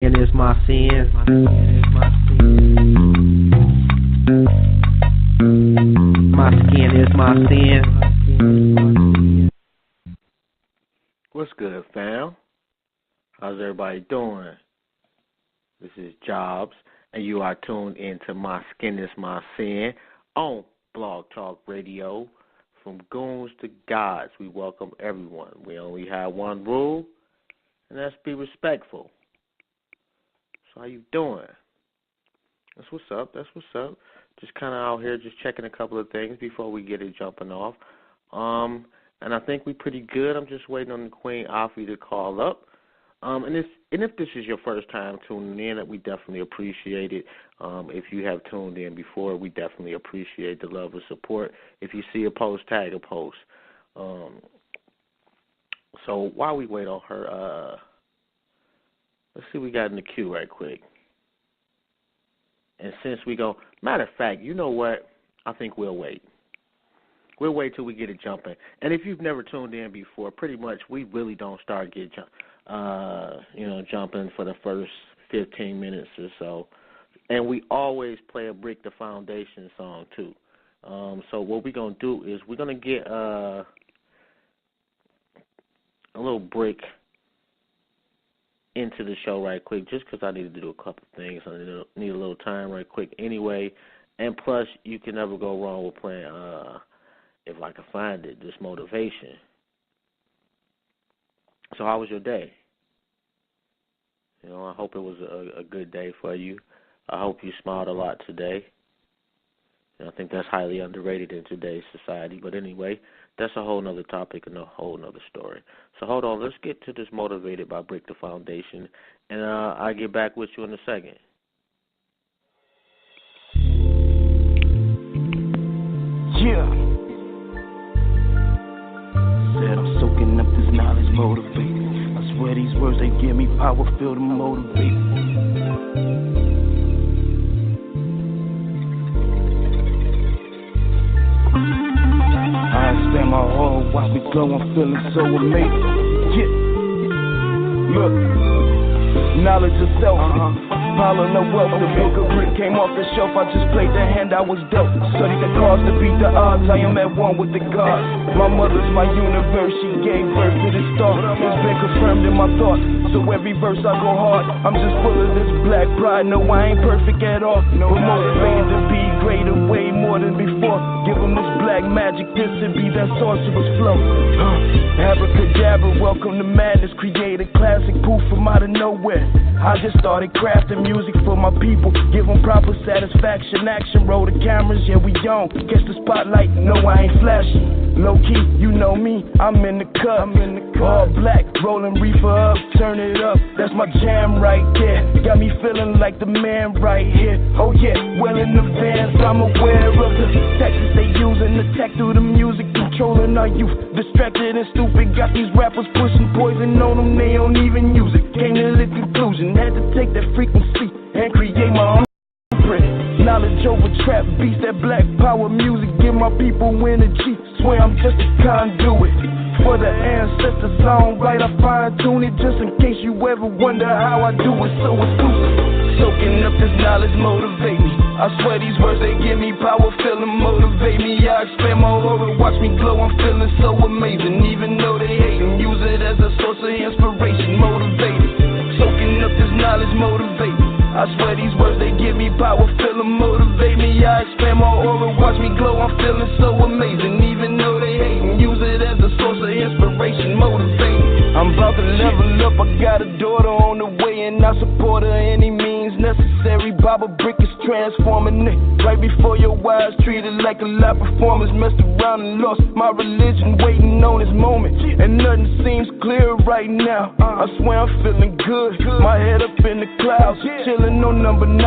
And it's my sin. My skin is my sin. What's good, fam? How's everybody doing? This is Jobs, and you are tuned into My Skin is My Sin on Blog Talk Radio. From goons to gods, we welcome everyone. We only have one rule, and that's be respectful. So how you doing? That's what's up. Just kind of out here just checking a couple of things before we get it jumping off. And I think we're pretty good. I'm just waiting on the Queen Afi to call up. And if this is your first time tuning in, we definitely appreciate it. If you have tuned in before, we definitely appreciate the love and support. If you see a post, tag a post. So while we wait on her, let's see what we got in the queue right quick. And since we go, matter of fact, you know what? I think we'll wait. We'll wait till we get it jumping. And if you've never tuned in before, pretty much we really don't start jumping for the first 15 minutes or so. And we always play a Brick the Foundation song too. So what we're gonna do is we're gonna get a little break into the show right quick, just because I need to do a couple of things. I need a little time right quick anyway. And plus, you can never go wrong with playing, if I can find it, this motivation. So how was your day? I hope it was a good day for you. I hope you smiled a lot today. And I think that's highly underrated in today's society. But anyway, that's a whole nother topic and a whole nother story. So hold on, let's get to this Motivated by Brick the Foundation, and I'll get back with you in a second. Yeah. Said I'm soaking up this knowledge, motivated. I swear these words, they give me power, feel to motivate. I spend my whole watch me glow, I'm feeling so amazing. Yeah. Look, knowledge of self, piling up wealth. The book of Brick came off the shelf, I just played the hand I was dealt. Studied the cards to beat the odds, I am at one with the gods. My mother's my universe, she gave birth to this star. It's been confirmed in my thoughts, so every verse I go hard. I'm just full of this black pride, no I ain't perfect at all. But motivated to be greater, way more than before. Give them this black magic, this to be that sorcerer's flow. Abracadabra, welcome to madness. Create a classic proof from out of nowhere. I just started crafting music for my people. Give them proper satisfaction, action, roll the cameras, yeah we on. Catch the spotlight, no I ain't flashing. Low key, you know me, I'm in the cut. All black, rolling reefer up, turn it up. That's my jam right there. Got me feeling like the man right here. Oh yeah, well in advance, I'm aware of the tactics they using. Attack through the music, controlling our youth. Distracted and stupid, got these rappers pushing poison on them, they don't even use it. Came to the conclusion, had to take that frequency and create my own print. Knowledge over trap beats, that black power music, give my people energy. Swear I'm just a conduit for the ancestors. I don't write, I fine tune it just in case you ever wonder how I do it. So exclusive, soaking up this knowledge motivate me. I swear these words they give me power, feeling motivate me. I expand my aura, watch me glow. I'm feeling so amazing, even though they hate and use it as a source of inspiration. Motivated, soaking up this knowledge motivate me. I swear these words they give me power, feeling motivate me. I expand my aura, watch me glow. I'm feeling so amazing, even though they hate and use it as a source of inspiration. Motivate. I'm about to level up. I got a daughter on the way, and I support her any means necessary. Baba Brick is transforming it right before your eyes. Treated like a live performance, messed around and lost my religion, waiting on this moment, and nothing seems clear right now. I swear I'm feeling good. My head up in the clouds, chilling on number 9.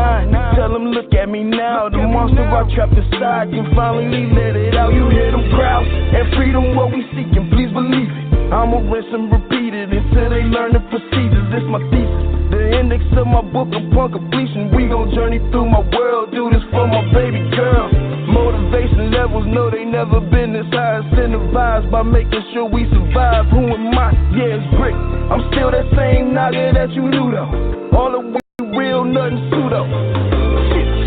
Tell them look at me now. The monster I trapped inside can finally let it out. You hear them crowds and freedom, what we seeking. Please believe it. I'ma rinse and repeat it until they learn the procedures. It's my thesis, the index of my book upon completion. We gon' journey through my world, do this for my baby girl. Motivation levels, no, they never been this high. Incentivized by making sure we survive. Who am I? Yeah, it's great. I'm still that same nigga that you knew though. All the way real, nothing pseudo.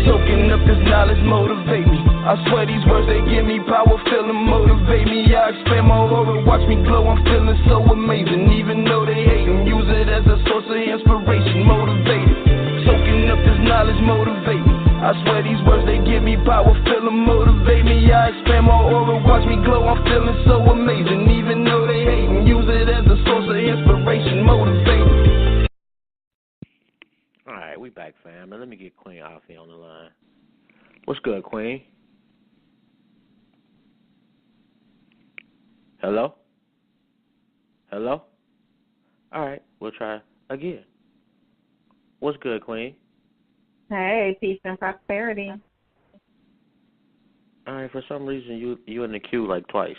Soaking up this knowledge motivate me. I swear these words, they give me power, feel them motivate me. I expand my aura, watch me glow, I'm feeling so amazing. Even though they hate and use it as a source of inspiration, motivated. Soaking up this knowledge motivate me. I swear these words, they give me power, feel them motivate me. I expand my aura, watch me glow, I'm feeling so amazing. Even though they hate and use it as a source of inspiration, motivated. All right, we back, fam. And let me get Queen Afi on the line. What's good, Queen? Hello? Hello? All right, we'll try again. What's good, Queen? Hey, peace and prosperity. All right, for some reason you in the queue like twice.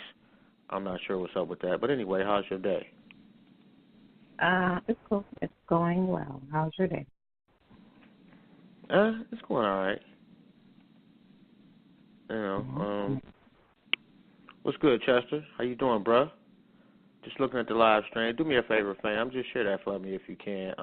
I'm not sure what's up with that. But anyway, how's your day? It's cool. It's going well. How's your day? It's going all right. You know, what's good, Chester? How you doing, bruh? Just looking at the live stream. Do me a favor, fam. Just share that for me if you can.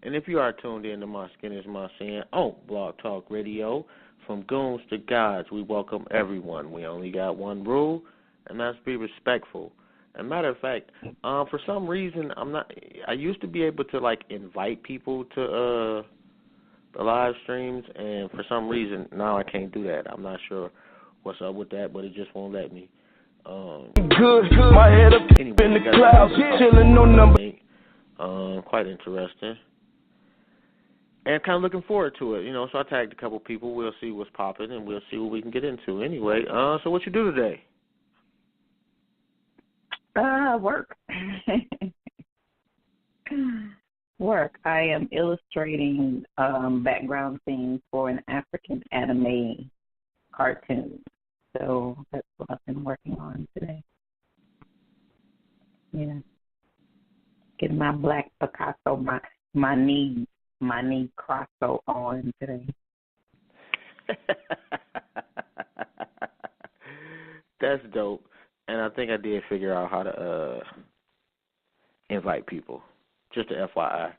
And if you are tuned in to My Skin is My Sin on Blog Talk Radio, from goons to gods, we welcome everyone. We only got one rule, and that's be respectful. As a matter of fact, for some reason, I used to be able to, like, invite people to the live streams, and for some reason, now I can't do that. I'm not sure what's up with that, but it just won't let me. Good, my head up anyway, in the clouds, chilling on number. Quite interesting. And kind of looking forward to it, you know, so I tagged a couple people. We'll see what's popping, and we'll see what we can get into. Anyway, so what you do today? Work. Work. I am illustrating background scenes for an African anime cartoon. So that's what I've been working on today. Yeah. Getting my black Picasso, my knee Picasso on today. That's dope. And I think I did figure out how to invite people. Just a FYI.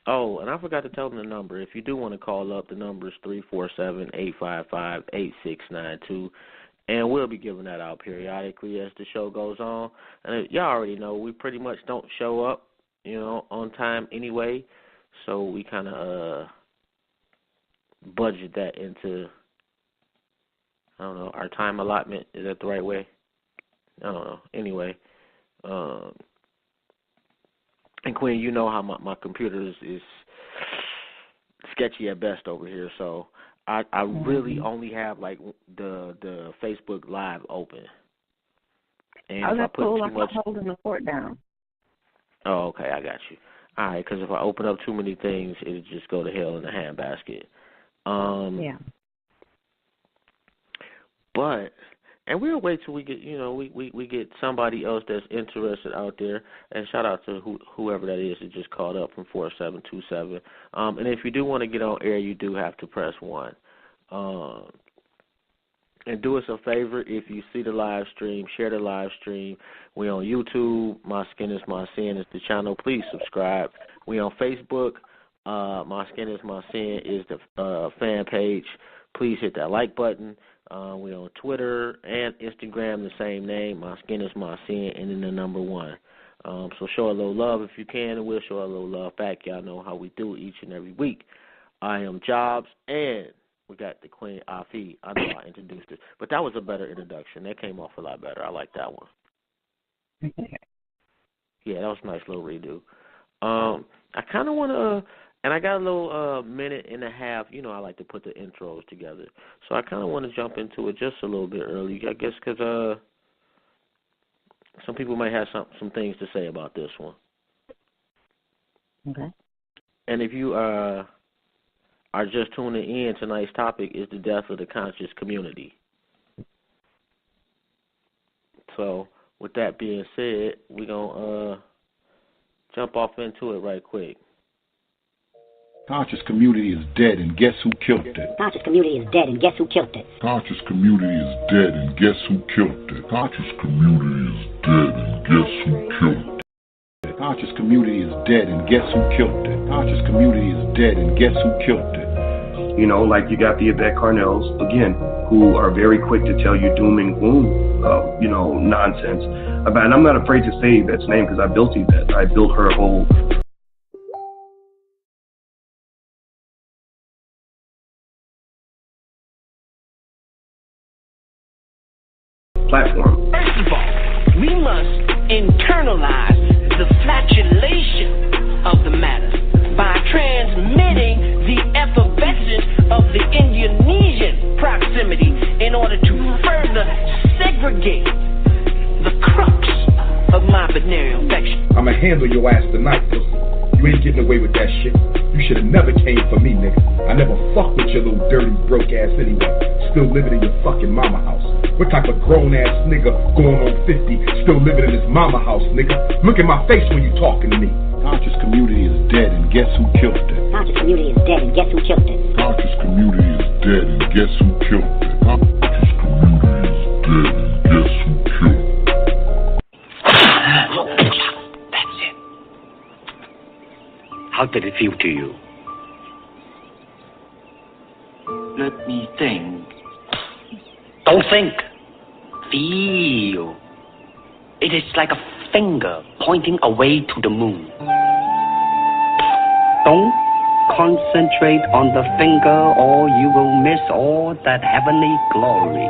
Oh, and I forgot to tell them the number. If you do want to call up, the number is 347-855-8692. And we'll be giving that out periodically as the show goes on. And y'all already know we pretty much don't show up, you know, on time anyway. So we kind of budget that into, I don't know, our time allotment. Is that the right way? I don't know. Anyway, and Queen, you know how my computer is sketchy at best over here, so I really only have like the Facebook Live open. And if I put cool. too I'm much, not holding the fort down. Oh, okay, I got you. All right, because if I open up too many things, it'll just go to hell in the handbasket. Yeah. But, and we'll wait till we get, you know, we get somebody else that's interested out there. And shout out to whoever that is that just called up from 4727. And if you do want to get on air, you do have to press 1. And do us a favor, if you see the live stream, share the live stream. We on YouTube. My Skin is My Sin is the channel. Please subscribe. We on Facebook. My Skin is My Sin is the fan page. Please hit that like button. We on Twitter and Instagram, the same name. My Skin is My Sin, and then the number 1. So show a little love if you can, and we'll show a little love back. Y'all know how we do each and every week. I am Jobs, and we got the Queen Afi. I know I introduced her, but that was a better introduction. That came off a lot better. I like that one. Yeah, that was a nice little redo. I kind of want to, and I got a little minute and a half. You know, I like to put the intros together. So I kind of want to jump into it just a little bit early, I guess, because some people might have some things to say about this one. Okay. And if you are just tuning in, tonight's topic is the death of the conscious community. So, with that being said, we're going to jump off into it right quick. Conscious community is dead, and guess who killed it? Conscious community is dead, and guess who killed it? Conscious community is dead, and guess who killed it? Conscious community is dead, and guess who killed it? Conscious community is dead, and guess who killed it? Conscious community is dead, and guess who killed it? You know, like you got the Yvette Carnells, again, who are very quick to tell you doom and gloom, nonsense. And I'm not afraid to say Yvette's name because I built Yvette. I built her whole platform. First of all, we must internalize the flatulation of the matter by transmitting the effervescence of the Indonesian proximity in order to further segregate the crux of my venereal infection. I'ma handle your ass tonight, pussy. You ain't getting away with that shit. You should have never came for me, nigga. I never fucked with your little dirty, broke ass anyway. Still living in your fucking mama house. What type of grown ass nigga going on 50 still living in his mama house, nigga? Look at my face when you talking to me. Conscious community is dead, and guess who killed it? Conscious community is dead, and guess who killed it? Conscious community is dead, and guess who killed it? Conscious community is dead, and guess who killed it? That's it. How did it feel to you? Let me think. Don't think. Feel. It is like a finger pointing away to the moon. Don't concentrate on the finger or you will miss all that heavenly glory.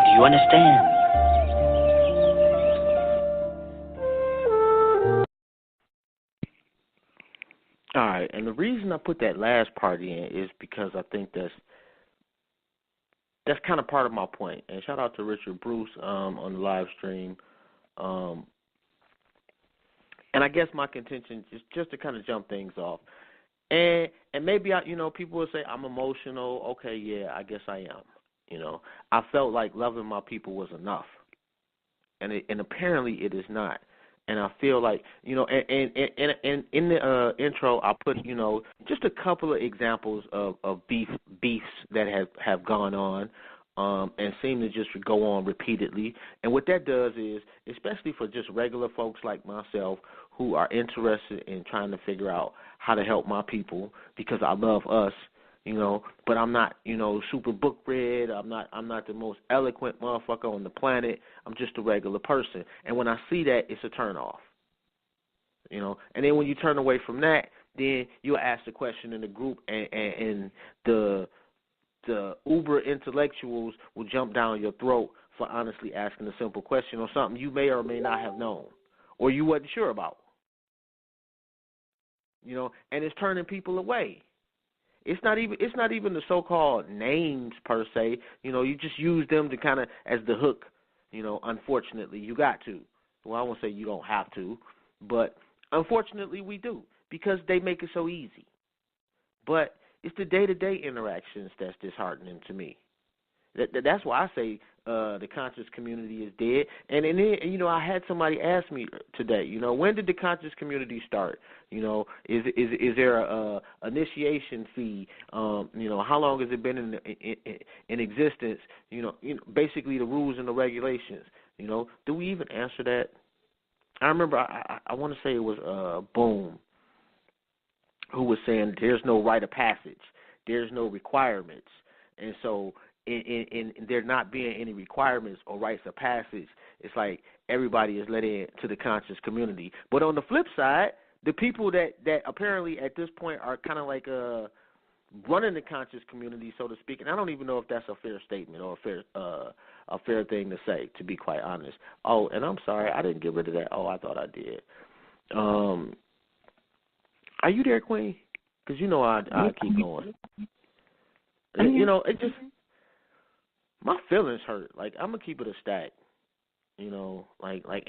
Do you understand? All right, and the reason I put that last part in is because I think that's kind of part of my point. And shout out to Richard Bruce on the live stream. And I guess my contention is just to kind of jump things off. And maybe people will say I'm emotional. Okay, yeah, I guess I am. I felt like loving my people was enough, and apparently it is not. And I feel like, and in the intro, I put, just a couple of examples of beefs that have gone on and seem to just go on repeatedly. And what that does is, especially for just regular folks like myself who are interested in trying to figure out how to help my people because I love us, but I'm not, super book read. I'm not the most eloquent motherfucker on the planet. I'm just a regular person. And when I see that, it's a turn off. And then when you turn away from that, then you'll ask the question in the group, and the uber intellectuals will jump down your throat for honestly asking a simple question on something you may or may not have known or you wasn't sure about. And it's turning people away. It's not even the so-called names per se. You just use them to kind of as the hook. Unfortunately, you got to. Well, I won't say you don't have to, but unfortunately we do because they make it so easy. But it's the day-to-day interactions that's disheartening to me. That's why I say the conscious community is dead. And then, I had somebody ask me today, when did the conscious community start? Is there a initiation fee? How long has it been in existence? Basically the rules and the regulations. Do we even answer that? I remember I want to say it was Boom who was saying there's no rite of passage, there's no requirements, and so in there not being any requirements or rites of passage, it's like everybody is let in to the conscious community. But on the flip side, the people that apparently at this point are kind of like running the conscious community, so to speak, and I don't even know if that's a fair statement or a fair thing to say, to be quite honest. Oh, and I'm sorry, I didn't get rid of that. Oh, I thought I did. Are you there, Queen? Because I keep going. It just my feelings hurt. Like I'm gonna keep it a stack. And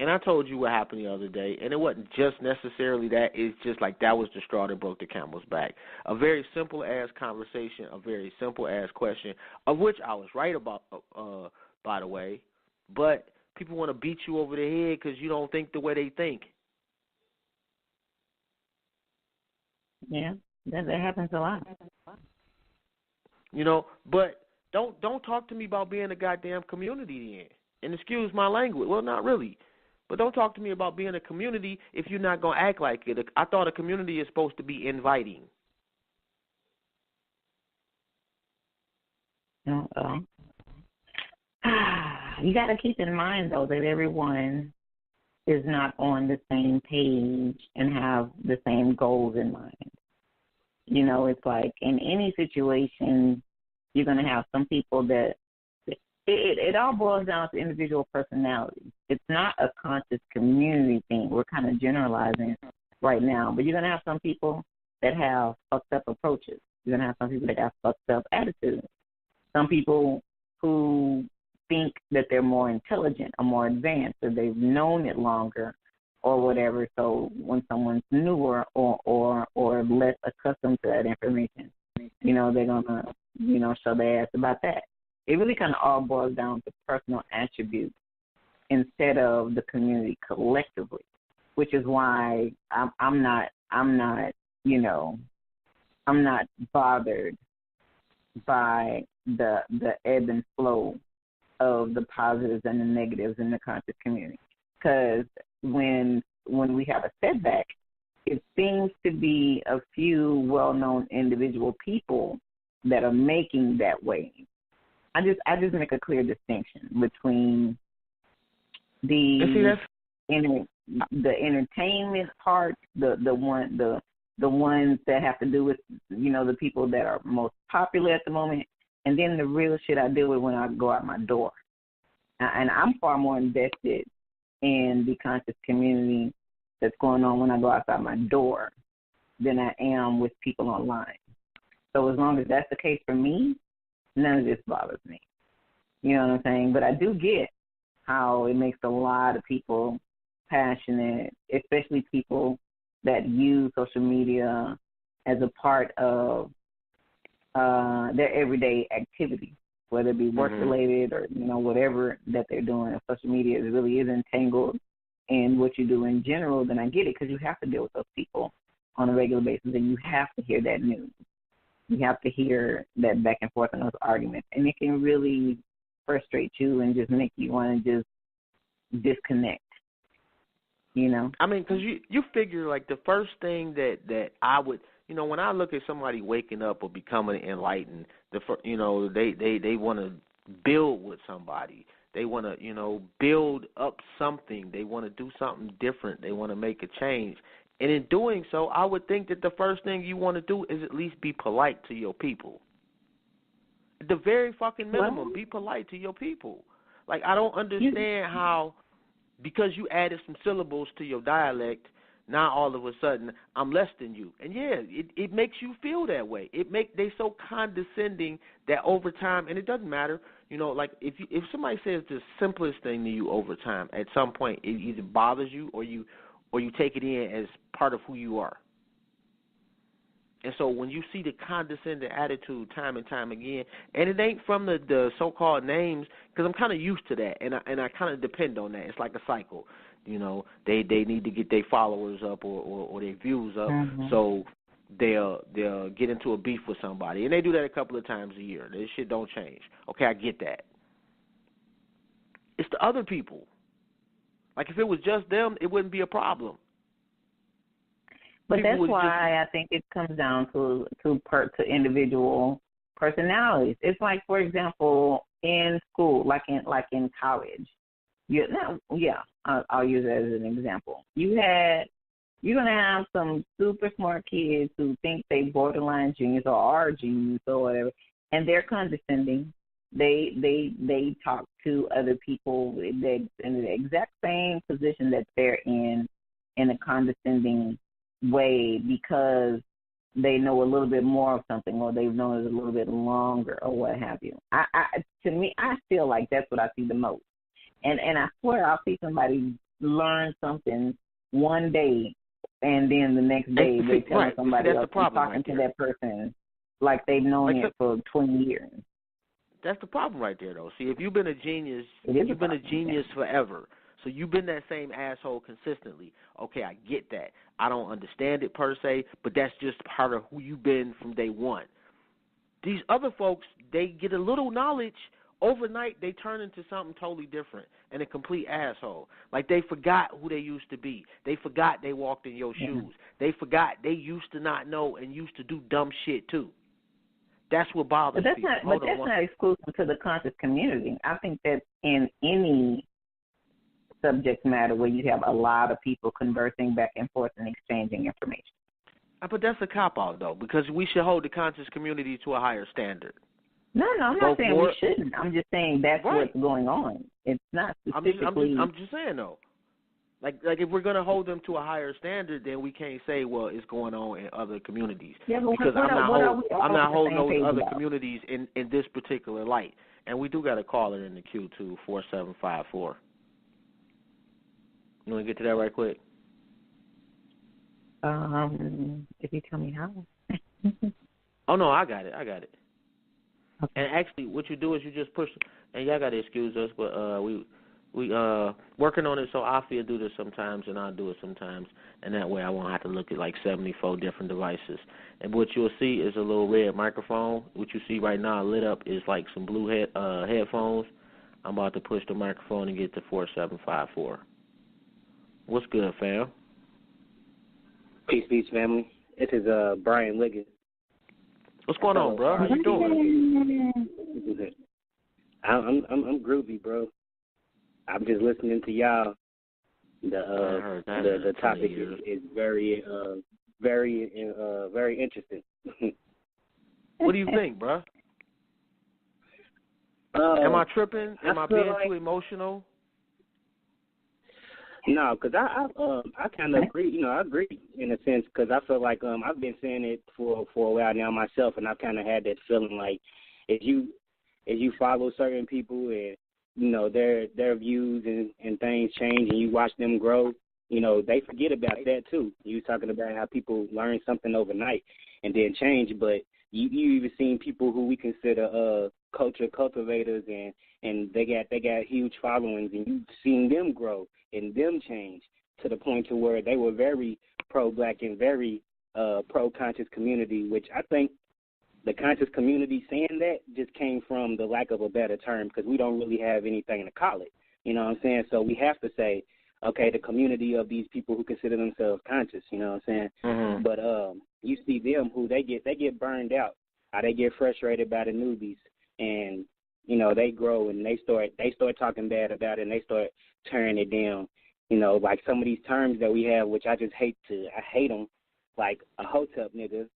I told you what happened the other day, and it wasn't just necessarily that. It's just like that was the straw that broke the camel's back. A very simple ass conversation, a very simple ass question, of which I was right about, by the way. But people want to beat you over the head because you don't think the way they think. Yeah, that happens a lot. You know, but don't talk to me about being a goddamn community then. And excuse my language. Well, not really. But don't talk to me about being a community if you're not going to act like it. I thought a community is supposed to be inviting. You got to keep in mind, though, that everyone is not on the same page and have the same goals in mind. You know, it's like in any situation, you're going to have some people that it all boils down to individual personality. It's not a conscious community thing. We're kind of generalizing right now, but you're going to have some people that have fucked up approaches. You're going to have some people that have fucked up attitudes. Some people who think that they're more intelligent or more advanced or they've known it longer or whatever. So when someone's newer or less accustomed to that information, you know, they're going to, you know, show their ass about that. It really kind of all boils down to personal attributes instead of the community collectively, which is why I'm not bothered by the ebb and flow of the positives and the negatives in the conscious community. Because when we have a setback, it seems to be a few well-known individual people that are making that wave. I just make a clear distinction between the entertainment part, the ones that have to do with, you know, the people that are most popular at the moment, and then the real shit I deal with when I go out my door. And I'm far more invested in the conscious community that's going on when I go outside my door than I am with people online. So as long as that's the case for me, none of this bothers me. You know what I'm saying? But I do get how it makes a lot of people passionate, especially people that use social media as a part of their everyday activity, whether it be work-related or, you know, whatever that they're doing. If social media really is entangled in what you do in general, then I get it, because you have to deal with those people on a regular basis, and you have to hear that news. You have to hear that back and forth in those arguments, and it can really frustrate you and just make you want to just disconnect, you know? I mean, because you figure, like, the first thing that I would, you know, when I look at somebody waking up or becoming enlightened, you know, they want to build with somebody. They want to, you know, build up something. They want to do something different. They want to make a change. And in doing so, I would think that the first thing you want to do is at least be polite to your people. At the very fucking minimum, be polite to your people. Like, I don't understand how, because you added some syllables to your dialect, now all of a sudden I'm less than you. And yeah, it makes you feel that way. They so condescending that over time, and it doesn't matter, you know, like if somebody says the simplest thing to you over time, at some point it either bothers you or you take it in as part of who you are. And so when you see the condescending attitude time and time again, and it ain't from the so-called names, because I'm kind of used to that, and I kind of depend on that. It's like a cycle. You know, they need to get their followers up or their views up, so they'll get into a beef with somebody. And they do that a couple of times a year. This shit don't change. Okay, I get that. It's the other people. Like, if it was just them, it wouldn't be a problem. But that's why I think it comes down to individual personalities. It's like, for example, in school, like in college. I'll use it as an example. You're gonna have some super smart kids who think they borderline genius or are genius or whatever, and they're condescending. They talk to other people in the exact same position that they're in a condescending way, because they know a little bit more of something, or they've known it a little bit longer, or what have you. To me, I feel like that's what I see the most. And I swear I'll see somebody learn something one day, and then the next day they tell somebody else talking to that person like they've known it for 20 years. That's the problem right there, though. See, if you've been a genius, you've been a genius forever. So you've been that same asshole consistently. Okay, I get that. I don't understand it per se, but that's just part of who you've been from day one. These other folks, they get a little knowledge. Overnight, they turn into something totally different and a complete asshole. Like they forgot who they used to be. They forgot they walked in your shoes. They forgot they used to not know and used to do dumb shit too. That's what bothers But people. that's not exclusive to the conscious community. I think that in any subject matter where you have a lot of people conversing back and forth and exchanging information. But that's a cop-out, though, because we should hold the conscious community to a higher standard. No, I'm not saying we shouldn't. I'm just saying that's what's going on. It's not specifically. I'm just saying, though. Like if we're going to hold them to a higher standard, then we can't say, well, it's going on in other communities. Yeah, but because I'm not holding those other about? communities in this particular light. And we do got a caller in the queue, too, 4754. You want to get to that right quick? If you tell me how. Oh, no, I got it. Okay. Okay. And actually, what you do is you just push, and y'all got to excuse us, but we working on it, so Afia do this sometimes, and I'll do it sometimes, and that way I won't have to look at like 74 different devices. And what you'll see is a little red microphone. What you see right now lit up is like some blue headphones. I'm about to push the microphone and get to 4754. What's good, fam? Peace, family. This is Brian Liggett. What's going on, bro? How you doing? I'm groovy, bro. I'm just listening to y'all. The topic is very interesting. What do you think, bro? Am I tripping? Am I being too emotional? No, because I kind of agree. You know, I agree in a sense because I feel like I've been saying it for a while now myself, and I've kind of had that feeling like if you follow certain people and you know their views and things change and you watch them grow, you know they forget about that too. You was talking about how people learn something overnight and then change, but you even seen people who we consider culture cultivators and they got huge followings and you've seen them grow and them change to the point to where they were very pro-black and very pro-conscious community, which I think the conscious community saying that just came from the lack of a better term because we don't really have anything to call it. You know what I'm saying? So we have to say, okay, the community of these people who consider themselves conscious, you know what I'm saying? Mm-hmm. But you see them who they get burned out, how they get frustrated by the newbies and you know, they grow and they start talking bad about it and they start tearing it down. You know, like some of these terms that we have, which I hate them, like a hotep nigga.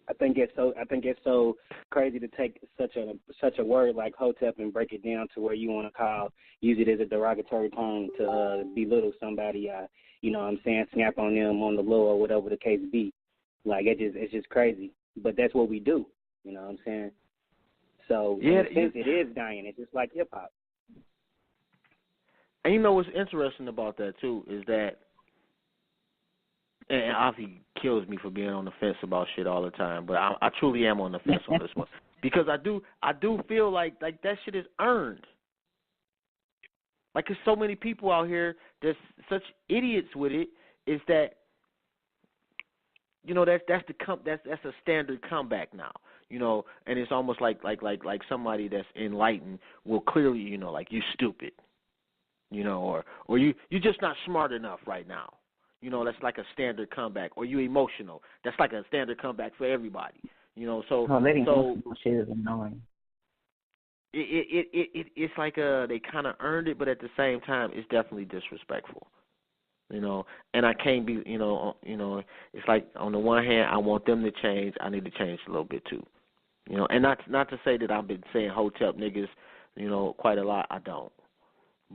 I think it's so crazy to take such a word like hotep and break it down to where you want to use it as a derogatory term to belittle somebody. You know what I'm saying, snap on them on the low or whatever the case be. Like it's just crazy. But that's what we do. You know what I'm saying? So in a sense, it is dying. It's just like hip hop. And you know what's interesting about that too is that, and Avi kills me for being on the fence about shit all the time, but I truly am on the fence on this one because I do feel like that shit is earned. Like there's so many people out here that's such idiots with it. Is that you know that's a standard comeback now. You know, and it's almost like somebody that's enlightened will clearly, you know, like you stupid, you know, or you're just not smart enough right now. You know, that's like a standard comeback. Or you emotional. That's like a standard comeback for everybody. You know, so shit is annoying. It's like they kind of earned it, but at the same time, it's definitely disrespectful. You know, and I can't be, you know, it's like on the one hand, I want them to change. I need to change a little bit too. You know, and not to say that I've been saying hotep niggas, you know, quite a lot. I don't.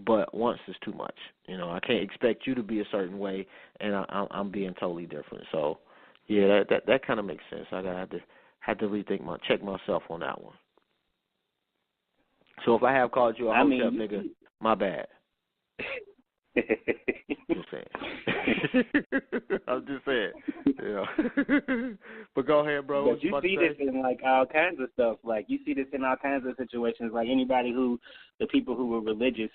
But once is too much. You know, I can't expect you to be a certain way, and I'm being totally different. So, yeah, that kind of makes sense. I had to rethink check myself on that one. So if I have called you a hotep nigga, my bad. Just saying. I'm just saying. You know. But go ahead, bro. But you see this in like all kinds of stuff. Like you see this in all kinds of situations. Like the people who were religious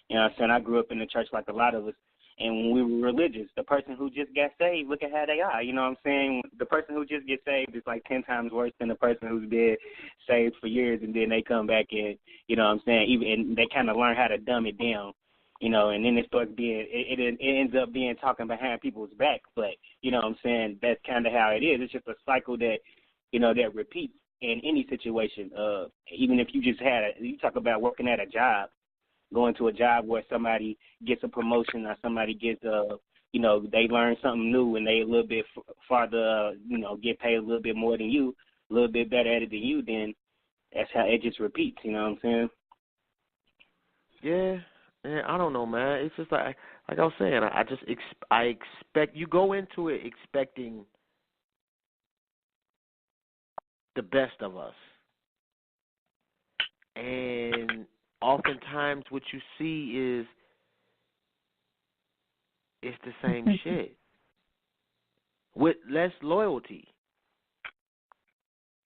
You know what I'm saying? I grew up in the church like a lot of us. And when we were religious, the person who just got saved, look at how they are. You know what I'm saying? The person who just gets saved is like 10 times worse than the person who's been saved for years, and then they come back and, you know what I'm saying, and they kind of learn how to dumb it down, you know, and then it starts being, it ends up being talking behind people's back. But, you know what I'm saying, that's kind of how it is. It's just a cycle that, you know, that repeats in any situation. Even if you just you talk about working at a job, going to a job where somebody gets a promotion or somebody gets you know, they learn something new and they a little bit farther, you know, get paid a little bit more than you, a little bit better at it than you, then that's how it just repeats, you know what I'm saying? Yeah, I don't know, man. It's just like I was saying, I expect, you go into it expecting the best of us. And oftentimes what you see is it's the same shit with less loyalty.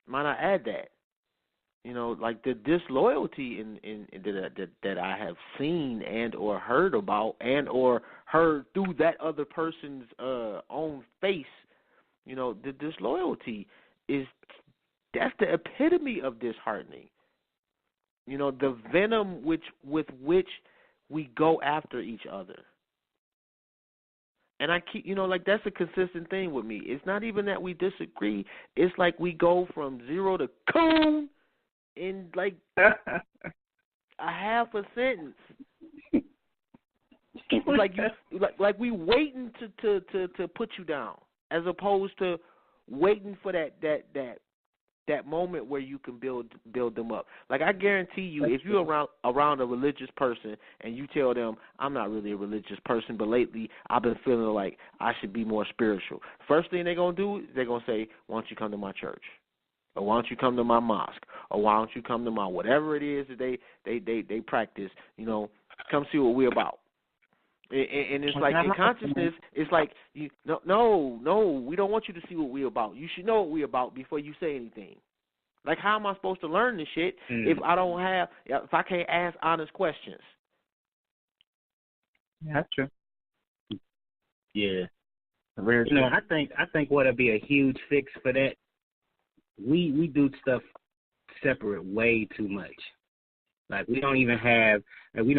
Might I add that? You know, like the disloyalty in that I have seen and or heard about and or heard through that other person's own face. You know, the disloyalty that's the epitome of disheartening. You know, the venom with which we go after each other. And I keep, you know, like that's a consistent thing with me. It's not even that we disagree. It's like we go from zero to coon in like a half a sentence. It's like you, like we waiting to put you down, as opposed to waiting for that moment where you can build them up. Like I guarantee you, if you're around a religious person and you tell them, I'm not really a religious person, but lately I've been feeling like I should be more spiritual. First thing they're going to do, they're going to say, why don't you come to my church? Or why don't you come to my mosque? Or why don't you come to my whatever it is that they practice, you know, come see what we're about. And it's like in consciousness, it's like no, we don't want you to see what we're about. You should know what we're about before you say anything. Like, how am I supposed to learn this shit if I can't ask honest questions? Yeah, that's true. Yeah, you know, I think what'll be a huge fix for that. We do stuff separate way too much. Like we don't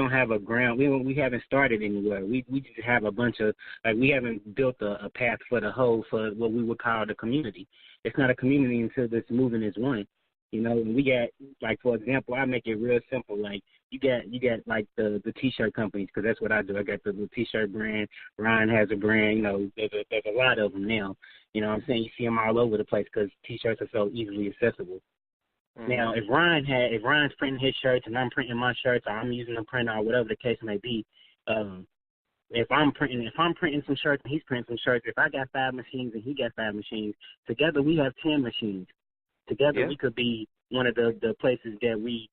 have a ground. We haven't started anywhere. We just have a bunch of, like, we haven't built a path for what we would call the community. It's not a community until this movement is one. You know, we got, like, for example, I make it real simple. Like you got like the T-shirt companies, because that's what I do. I got the T-shirt brand. Ryan has a brand. You know, there's a lot of them now. You know what I'm saying? You see them all over the place because T-shirts are so easily accessible. Mm-hmm. Now, if Ryan's printing his shirts and I'm printing my shirts, or I'm using a printer, or whatever the case may be, if I'm printing some shirts and he's printing some shirts, if I got 5 machines and he got 5 machines, together we have 10 machines. Together we could be one of the places that we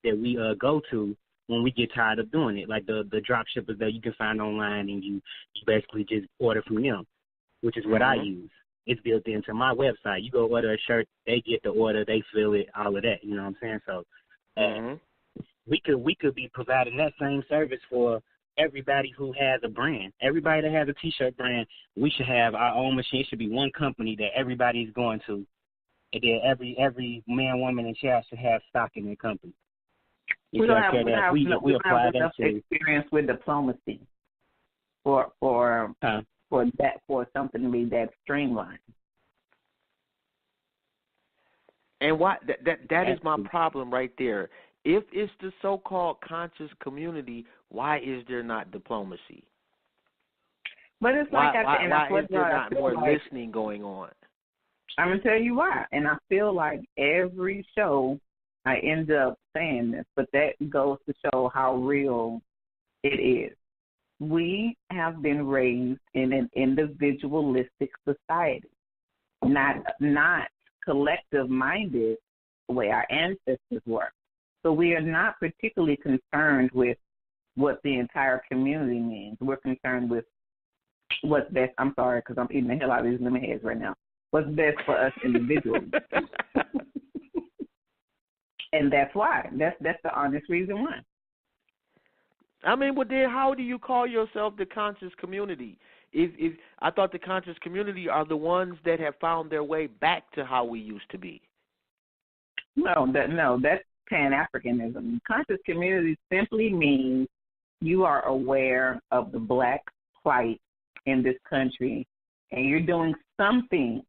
go to when we get tired of doing it, like the drop shippers that you can find online, and you basically just order from them, which is what I use. It's built into my website. You go order a shirt, they get the order, they fill it, all of that. You know what I'm saying? So we could be providing that same service for everybody who has a brand. Everybody that has a T-shirt brand, we should have our own machine. It should be one company that everybody's going to, and then every man, woman, and child should have stock in their company. We don't have enough experience with diplomacy for something to be that streamlined. And why that is my problem right there. If it's the so-called conscious community, why is there not diplomacy? But it's like why is there not more listening going on? I'm gonna tell you why. And I feel like every show I end up saying this, but that goes to show how real it is. We have been raised in an individualistic society, not collective-minded the way our ancestors were. So we are not particularly concerned with what the entire community means. We're concerned with what's best. I'm sorry, because I'm eating the hell out of these lemon heads right now. What's best for us individually. And that's why. That's the honest reason why. I mean, but then how do you call yourself the conscious community? If I thought the conscious community are the ones that have found their way back to how we used to be. No, that's Pan-Africanism. Conscious community simply means you are aware of the black plight in this country, and you're doing something,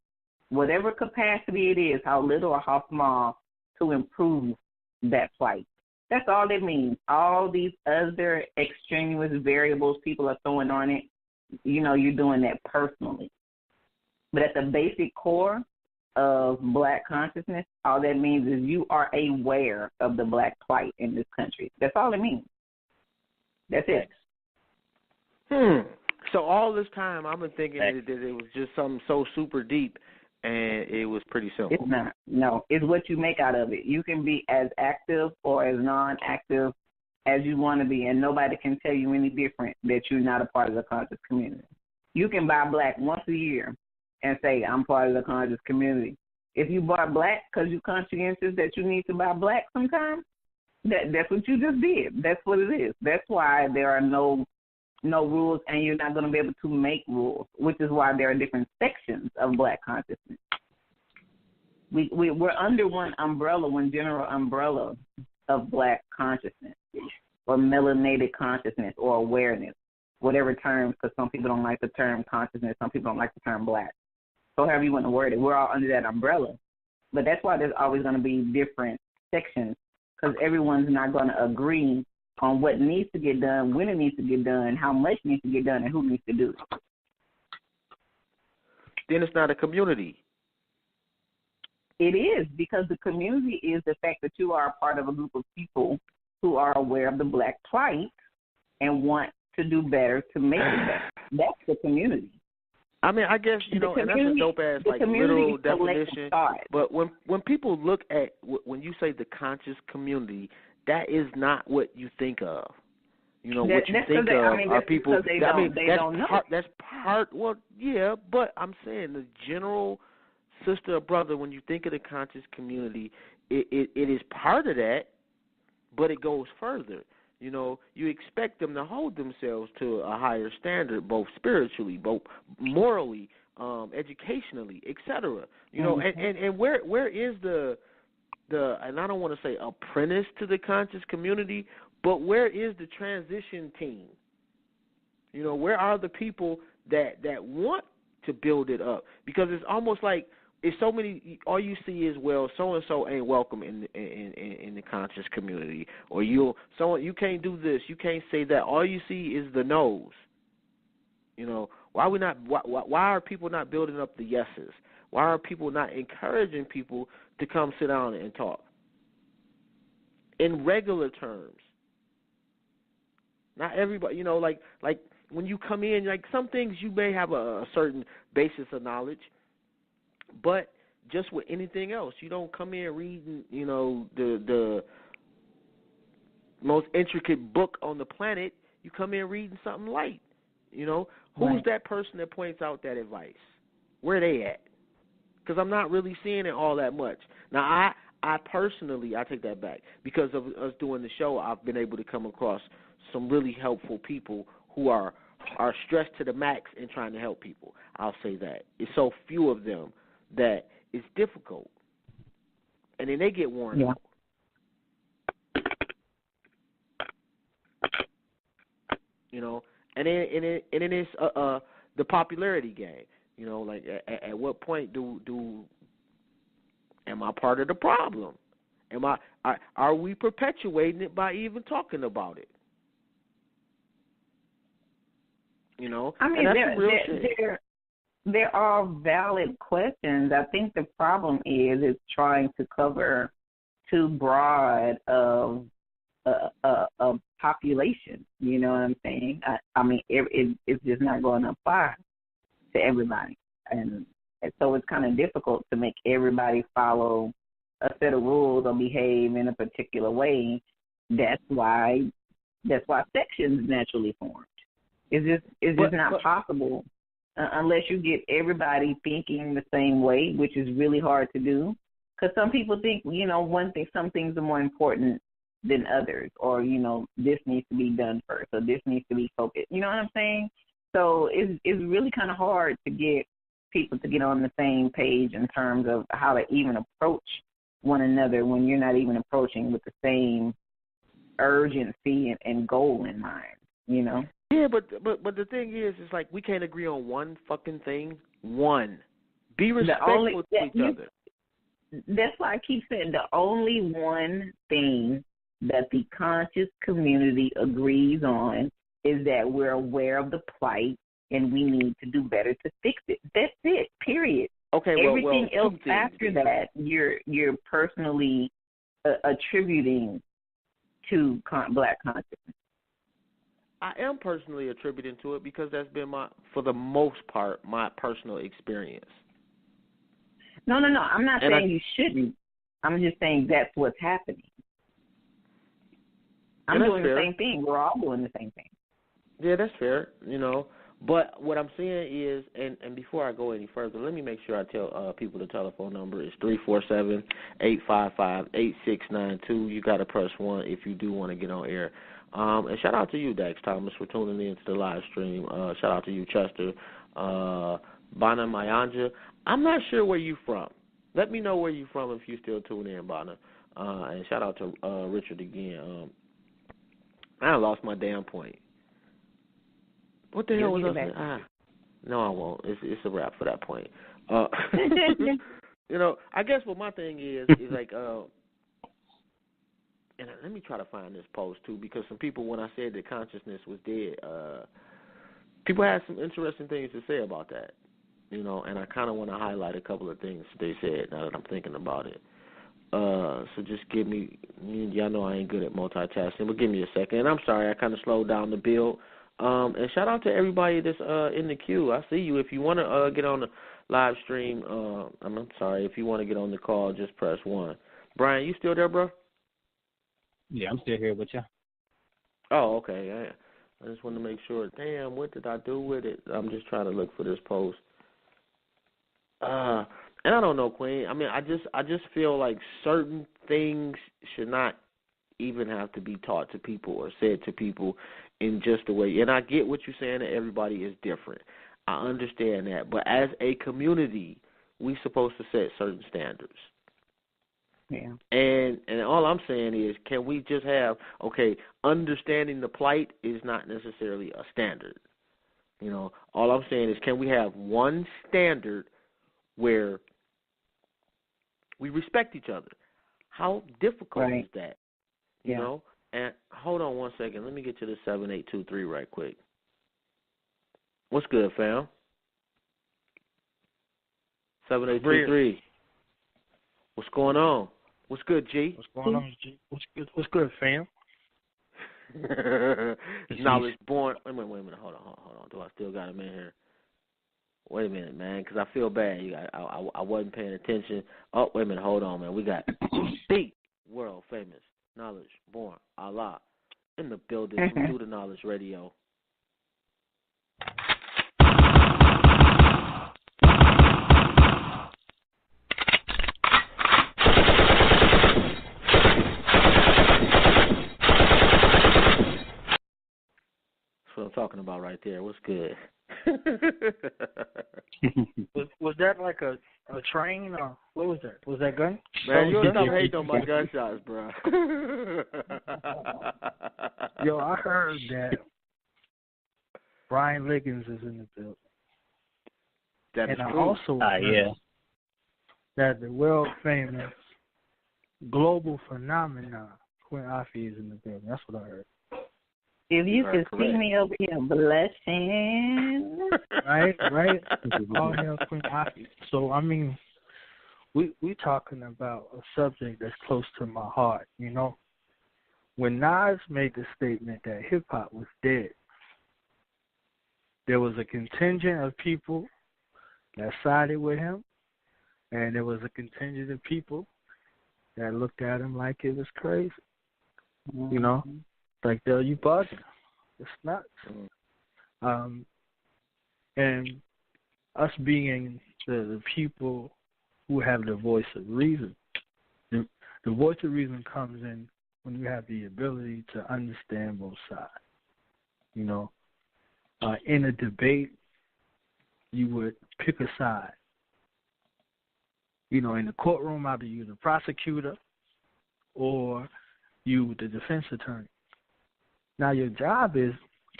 whatever capacity it is, how little or how small, to improve that plight. That's all it means. All these other extraneous variables people are throwing on it, you're doing that personally. But at the basic core of black consciousness, all that means is you are aware of the black plight in this country. That's all it means. That's it. So all this time I've been thinking that it was just something so super deep, and it was pretty simple. It's not. No, it's what you make out of it. You can be as active or as non-active as you want to be, and nobody can tell you any different that you're not a part of the conscious community. You can buy black once a year and say, I'm part of the conscious community. If you bought black because you're conscientious that you need to buy black sometimes, that's what you just did. That's what it is. That's why there are no rules, and you're not going to be able to make rules, which is why there are different sections of black consciousness. We're under one general umbrella of black consciousness or melanated consciousness or awareness, whatever terms, because some people don't like the term consciousness, some people don't like the term black. So however you want to word it, we're all under that umbrella. But that's why there's always going to be different sections, because everyone's not going to agree on what needs to get done, when it needs to get done, how much needs to get done, and who needs to do it. Then it's not a community. It is, because the community is the fact that you are a part of a group of people who are aware of the black plight and want to do better to make it better. That's the community. I mean, I guess, and that's a dope-ass, literal definition. But when people look at, when you say the conscious community, that is not what you think of. What you think of are people. They don't know. That's part. Well, yeah, but I'm saying the general sister or brother. When you think of the conscious community, it is part of that, but it goes further. You expect them to hold themselves to a higher standard, both spiritually, both morally, educationally, etc. And where is the and I don't want to say apprentice to the conscious community, but where is the transition team? Where are the people that want to build it up? Because it's almost like it's so many. All you see is, well, so and so ain't welcome in the conscious community, or you can't do this, you can't say that. All you see is the no's. Why are people not building up the yeses? Why are people not encouraging people to come sit down and talk in regular terms? Not everybody, like when you come in, like some things you may have a certain basis of knowledge, but just with anything else, you don't come in reading, the most intricate book on the planet. You come in reading something light. Who's that person that points out that advice? Where they at? Because I'm not really seeing it all that much. Now, I personally, I take that back. Because of us doing the show, I've been able to come across some really helpful people who are stressed to the max in trying to help people. I'll say that. It's so few of them that it's difficult. And then they get worn out. And then it's the popularity game. Like at what point am I part of the problem? Are we perpetuating it by even talking about it? I mean, they're all valid questions. I think the problem is trying to cover too broad of a population. You know what I'm saying? I mean, it's just not going to apply to everybody, and so it's kind of difficult to make everybody follow a set of rules or behave in a particular way. That's why sections naturally formed. It's just not possible unless you get everybody thinking the same way, which is really hard to do. Because some people think, some things are more important than others, or this needs to be done first, or this needs to be focused. You know what I'm saying? So it's really kind of hard to get people to get on the same page in terms of how to even approach one another when you're not even approaching with the same urgency and goal in mind. Yeah, but the thing is, it's like we can't agree on one fucking thing. Be respectful to each other. That's why I keep saying the only one thing that the conscious community agrees on is that we're aware of the plight and we need to do better to fix it. That's it, period. Okay, everything else things. After that, you're personally attributing to Black consciousness. I am personally attributing to it because that's been for the most part, my personal experience. No. I'm not saying you shouldn't. I'm just saying that's what's happening. I'm doing the same thing. We're all doing the same thing. Yeah, that's fair, But what I'm saying is, and before I go any further, let me make sure I tell people the telephone number is 347-855-8692. You got to press 1 if you do want to get on air. And shout out to you, Dax Thomas, for tuning in to the live stream. Shout out to you, Chester, Bana Mayanja. I'm not sure where you from. Let me know where you from if you still tune in, Bana. And shout out to Richard again. I lost my damn point. What the hell was I saying? No, I won't. It's a wrap for that point. I guess what my thing is like, and let me try to find this post too, because some people, when I said that consciousness was dead, people had some interesting things to say about that, and I kind of want to highlight a couple of things they said now that I'm thinking about it. So just give me, y'all know I ain't good at multitasking, but give me a second. And I'm sorry, I kind of slowed down the build. And shout out to everybody that's in the queue. I see you. If you want to get on the live stream, I'm sorry, if you want to get on the call, just press 1. Brian, you still there, bro? Yeah, I'm still here with you. Oh, okay. I just want to make sure. Damn, what did I do with it? I'm just trying to look for this post. And I don't know, Queen. I mean, I just feel like certain things should not even have to be taught to people or said to people in just a way. And I get what you're saying, that everybody is different. I understand that. But as a community, we're supposed to set certain standards. Yeah. And all I'm saying is, can we just have, understanding the plight is not necessarily a standard. All I'm saying is, can we have one standard where we respect each other? How difficult is that? You know? And hold on one second. Let me get to the 7823 right quick. What's good, fam? 7823. What's going on? What's good, G? What's going on, G? What's good, fam? Knowledge born. Wait a minute. Hold on. Do I still got him in here? Wait a minute, man, because I feel bad. I wasn't paying attention. Oh, wait a minute. Hold on, man. We got the world famous Knowledge born Allah in the building through the Knowledge Radio. That's what I'm talking about right there. What's good? was that like a train, or what was that? Was that gun? Man, you don't stop hating on my gunshots, bro. Yo, I heard that Brian Liggins is in the building. That is and true. I also heard that the world famous global phenomenon Quinn Afi is in the building. That's what I heard. If you could see me over here blushing. Right. All hail Quinn Afi. So, I mean, we talking about a subject that's close to my heart, When Nas made the statement that hip-hop was dead, there was a contingent of people that sided with him, and there was a contingent of people that looked at him like it was crazy. Like, you bugging. It's nuts. And us being the people who have the voice of reason, the voice of reason comes in when you have the ability to understand both sides. You know, in a debate, you would pick a side. You know, in the courtroom, either you the prosecutor or you the defense attorney. Now your job is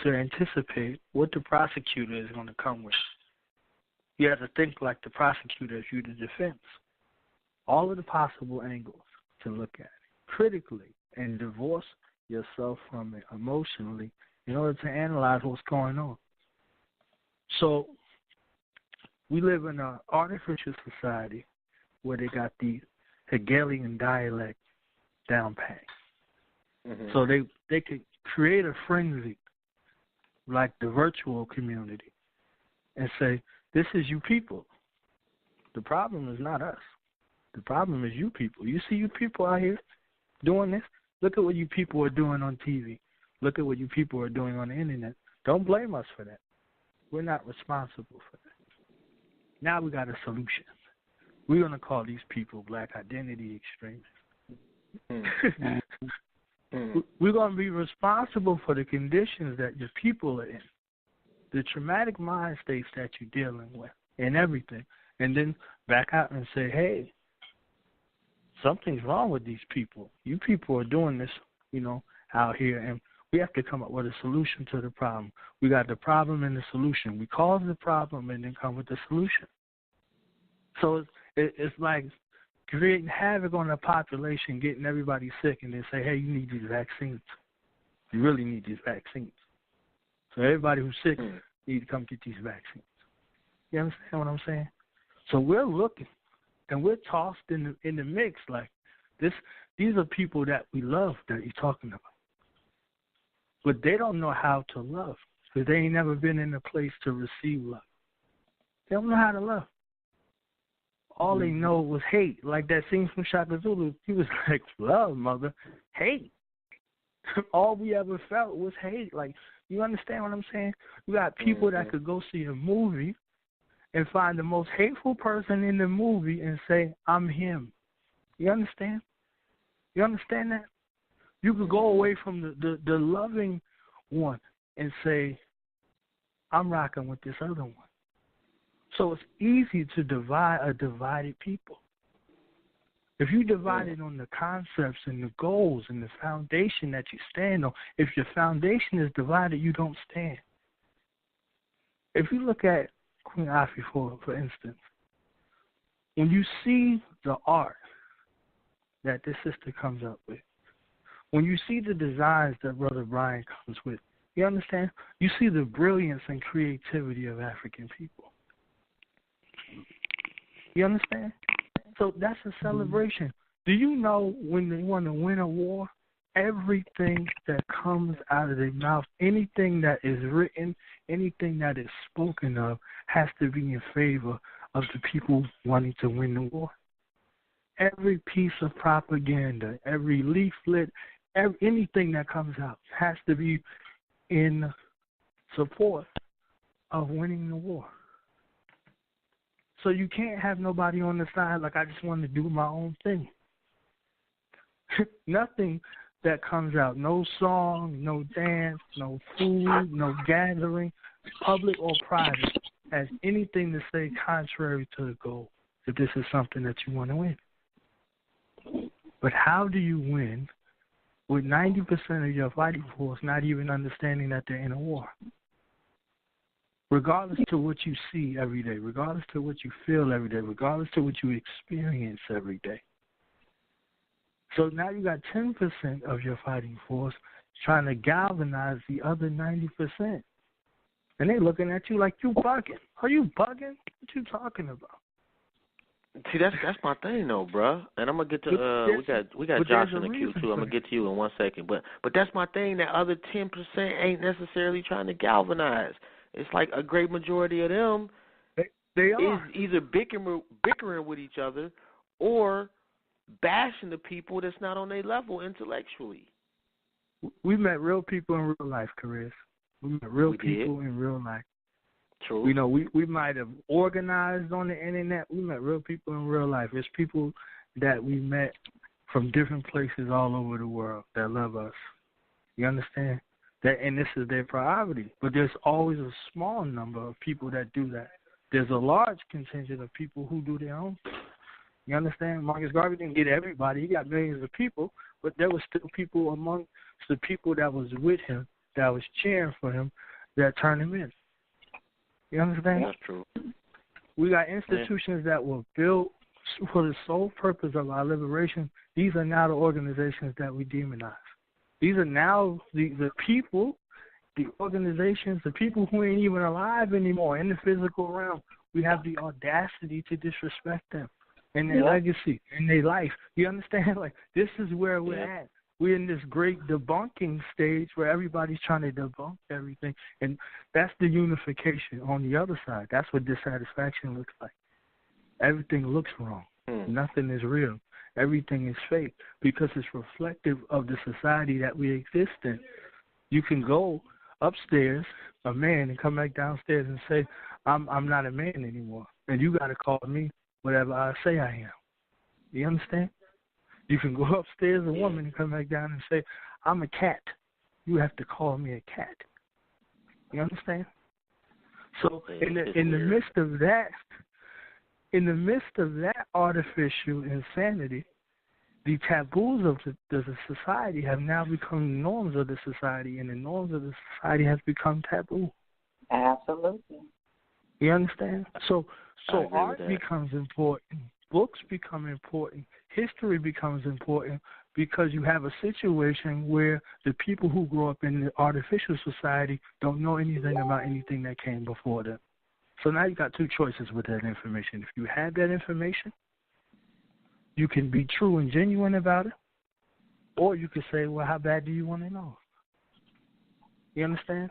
to anticipate what the prosecutor is going to come with. You have to think like the prosecutor if you're the defense. All of the possible angles to look at it critically and divorce yourself from it emotionally in order to analyze what's going on. So we live in an artificial society where they got the Hegelian dialect down pat. Mm-hmm. So they could create a frenzy like the virtual community and say, this is you people. The problem is not us. The problem is you people. You see you people out here doing this? Look at what you people are doing on TV. Look at what you people are doing on the internet. Don't blame us for that. We're not responsible for that. Now we got a solution. We're going to call these people black identity extremists. We're going to be responsible for the conditions that your people are in, the traumatic mind states that you're dealing with, and everything. And then back out and say, hey, something's wrong with these people. You people are doing this, you know, out here, and we have to come up with a solution to the problem. We got the problem and the solution. We cause the problem and then come with the solution. So it's like creating havoc on the population, getting everybody sick, and then say, hey, you need these vaccines. You really need these vaccines. So everybody who's sick need to come get these vaccines. You understand what I'm saying? So we're looking, and we're tossed in the mix like this. These are people that we love that you're talking about. But they don't know how to love because they ain't never been in a place to receive love. They don't know how to love. All they know was hate, like that scene from Shaka Zulu. He was like, love, mother, hate. All we ever felt was hate. Like, you understand what I'm saying? We got people that could go see a movie and find the most hateful person in the movie and say, I'm him. You understand? You understand that? You could go away from the loving one and say, I'm rocking with this other one. So it's easy to divide a divided people. If you divide it on the concepts and the goals and the foundation that you stand on, if your foundation is divided, you don't stand. If you look at Queen Afi, for instance, when you see the art that this sister comes up with, when you see the designs that Brother Brian comes with, you understand? You see the brilliance and creativity of African people. You understand? So that's a celebration. Do you know when they want to win a war, everything that comes out of their mouth, anything that is written, anything that is spoken of, has to be in favor of the people wanting to win the war? Every piece of propaganda, every leaflet, anything that comes out has to be in support of winning the war. So you can't have nobody on the side like, I just want to do my own thing. Nothing that comes out, no song, no dance, no food, no gathering, public or private, has anything to say contrary to the goal, if this is something that you want to win. But how do you win with 90% of your fighting force not even understanding that they're in a war? Regardless to what you see every day, regardless to what you feel every day, regardless to what you experience every day. So now you got 10% of your fighting force trying to galvanize the other 90%. And they looking at you like you bugging. Are you bugging? What you talking about? See, that's my thing though, bruh. And I'm gonna get to we got Josh in the queue too. I'm gonna get to you in 1 second. But that's my thing. That other 10% ain't necessarily trying to galvanize. It's like a great majority of them they is either bickering with each other or bashing the people that's not on their level intellectually. We met real people in real life, Chris. We met real people in real life. True. You know, we might have organized on the internet. We met real people in real life. There's people that we met from different places all over the world that love us. You understand? That, and this is their priority. But there's always a small number of people that do that. There's a large contingent of people who do their own thing. You understand? Marcus Garvey didn't get everybody. He got millions of people, but there was still people among the people that was with him, that was cheering for him, that turned him in. You understand? That's true. We got institutions that were built for the sole purpose of our liberation. These are now the organizations that we demonize. These are now the people, the organizations, the people who ain't even alive anymore in the physical realm. We have the audacity to disrespect them and their legacy and their life. You understand? Like, this is where we're at. We're in this great debunking stage where everybody's trying to debunk everything. And that's the unification on the other side. That's what dissatisfaction looks like. Everything looks wrong. Nothing is real. Everything is fake because it's reflective of the society that we exist in. You can go upstairs, a man, and come back downstairs and say, I'm not a man anymore. And you got to call me whatever I say I am. You understand? You can go upstairs, a woman, and come back down and say, I'm a cat. You have to call me a cat. You understand? So in the midst of that, in the midst of that artificial insanity, the taboos of the society have now become norms of the society, and the norms of the society has become taboo. Absolutely. You understand? So art becomes important. Books become important. History becomes important because you have a situation where the people who grow up in the artificial society don't know anything about anything that came before them. So now you got two choices with that information. If you have that information, you can be true and genuine about it, or you can say, well, how bad do you want to know? You understand?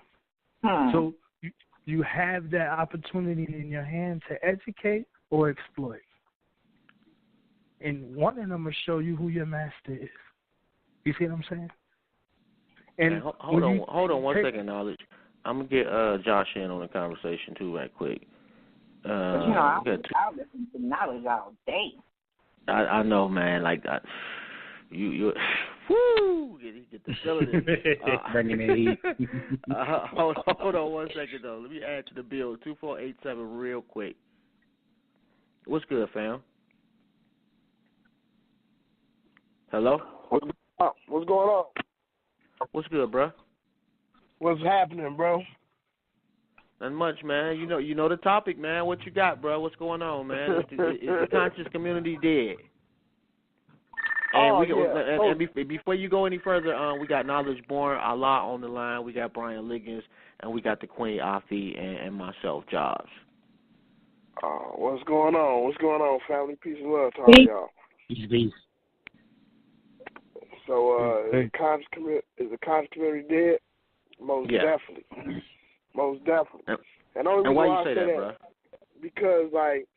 So you have that opportunity in your hand to educate or exploit. And one of them will show you who your master is. You see what I'm saying? And hold on one second, Knowledge. I'm going to get Josh in on the conversation, too, right quick. But, I'll listen to Knowledge all day. I know, man. Like, you woo! Get the feeling in. Bringing it heat. Hold on one second, though. Let me add to the bill, 2487 real quick. What's good, fam? Hello? What's going on? What's good, bro? What's happening, bro? Not much, man. You know the topic, man. What you got, bro? What's going on, man? Is the conscious community dead? And before you go any further, we got Knowledge Born, Allah on the line. We got Brian Liggins, and we got the Queen Afi and myself, Jobs. What's going on? What's going on, family? Peace and love to all y'all. Peace. So, is the conscious community dead? Most definitely. Most definitely. And why you say that, bro? Because, like,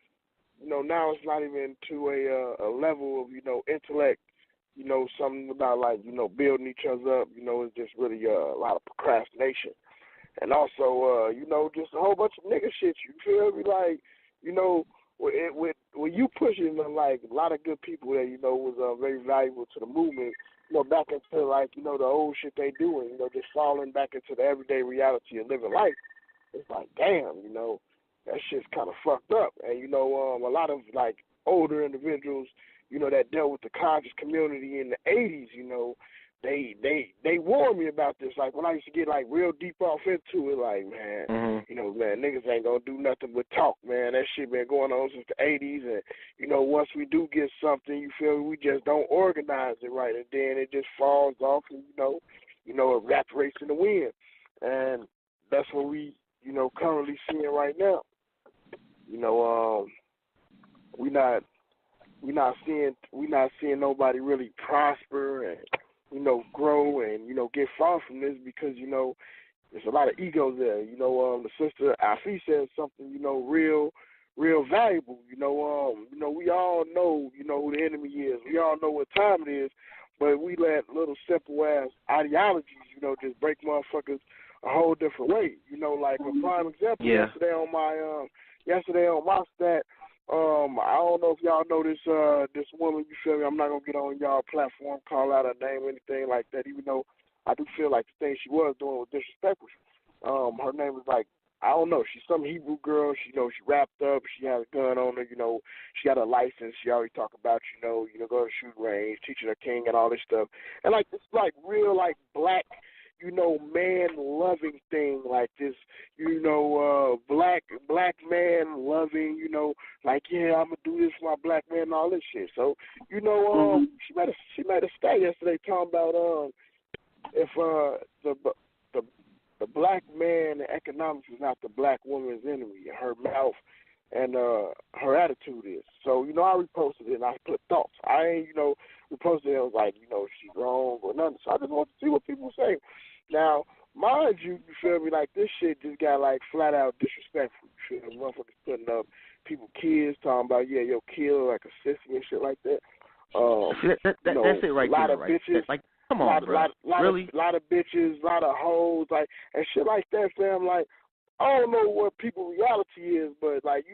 now it's not even to a level of, intellect, something about, like, building each other up. It's just really a lot of procrastination. And also, just a whole bunch of nigga shit. You feel me? Like, when you pushing, like, a lot of good people that, was very valuable to the movement, back into, like, the old shit they doing, just falling back into the everyday reality of living life. It's like, damn, that shit's kind of fucked up. And, a lot of, like, older individuals, that dealt with the conscious community in the 80s, they warned me about this. Like, when I used to get, like, real deep off into it, like, man, man, niggas ain't gonna do nothing but talk, man. That shit been going on since the 80s, and, once we do get something, you feel me, we just don't organize it right, and then it just falls off and, evaporates in the wind. And that's what we, currently seeing right now. We not seeing nobody really prosper and, grow and, get far from this because, there's a lot of egos there. The sister Afi said something, real valuable. We all know, who the enemy is. We all know what time it is, but we let little simple ass ideologies, just break motherfuckers a whole different way. Like a prime example yesterday on my stat, I don't know if y'all know this woman, you feel me? I'm not gonna get on y'all platform, call out her name or anything like that, even though I do feel like the thing she was doing was disrespectful. Her name is like, I don't know, she's some Hebrew girl, she wrapped up, she had a gun on her, she got a license, she always talk about, go to the shooting range, teaching her king and all this stuff. And like this like real like black, man loving thing, like this, black man loving, like, yeah, I'm gonna do this for my black man and all this shit. So, she made a stat yesterday talking about if the black man in economics is not the black woman's enemy, her mouth and her attitude is. So, I reposted it and I put thoughts. I ain't, reposted it and was like, she's wrong or nothing. So I just want to see what people say. Now, mind you, you feel me, like this shit just got like flat out disrespectful. You feel me? Motherfuckers putting up people kids talking about, yeah, yo, kill like a sissy and shit like that. That's it right there, right? Bitches, like, come on, bro. Really? A lot of bitches, a lot of hoes, like, and shit like that, fam. Like, I don't know what people's reality is, but, like,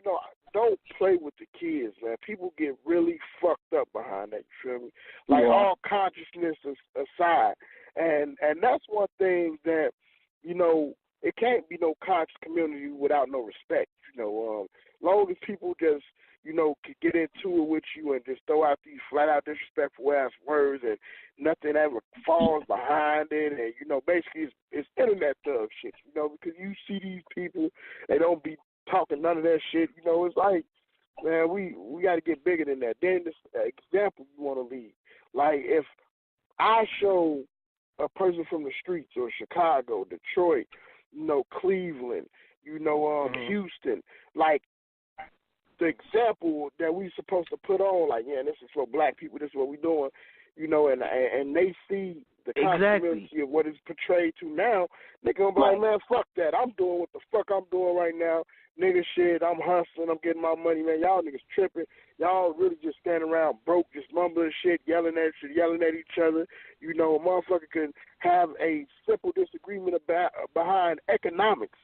don't play with the kids, man. People get really fucked up behind that, you feel me? Like, all consciousness aside. And that's one thing that, it can't be no conscious community without no respect, long as people just, could get into it with you and just throw out these flat-out disrespectful ass words and nothing ever falls behind it. And, basically it's internet thug shit, because you see these people, they don't be talking none of that shit. It's like, man, we got to get bigger than that. Then this example you want to leave. Like, if I show a person from the streets or Chicago, Detroit, Cleveland, Houston, like, the example that we supposed to put on, like, yeah, this is for black people, this is what we doing, and they see the continuity of what is portrayed to now, they gonna be like, man, fuck that. I'm doing what the fuck I'm doing right now. Nigga shit, I'm hustling, I'm getting my money, man. Y'all niggas tripping. Y'all really just standing around broke, just mumbling shit, yelling at each other. A motherfucker can have a simple disagreement behind economics.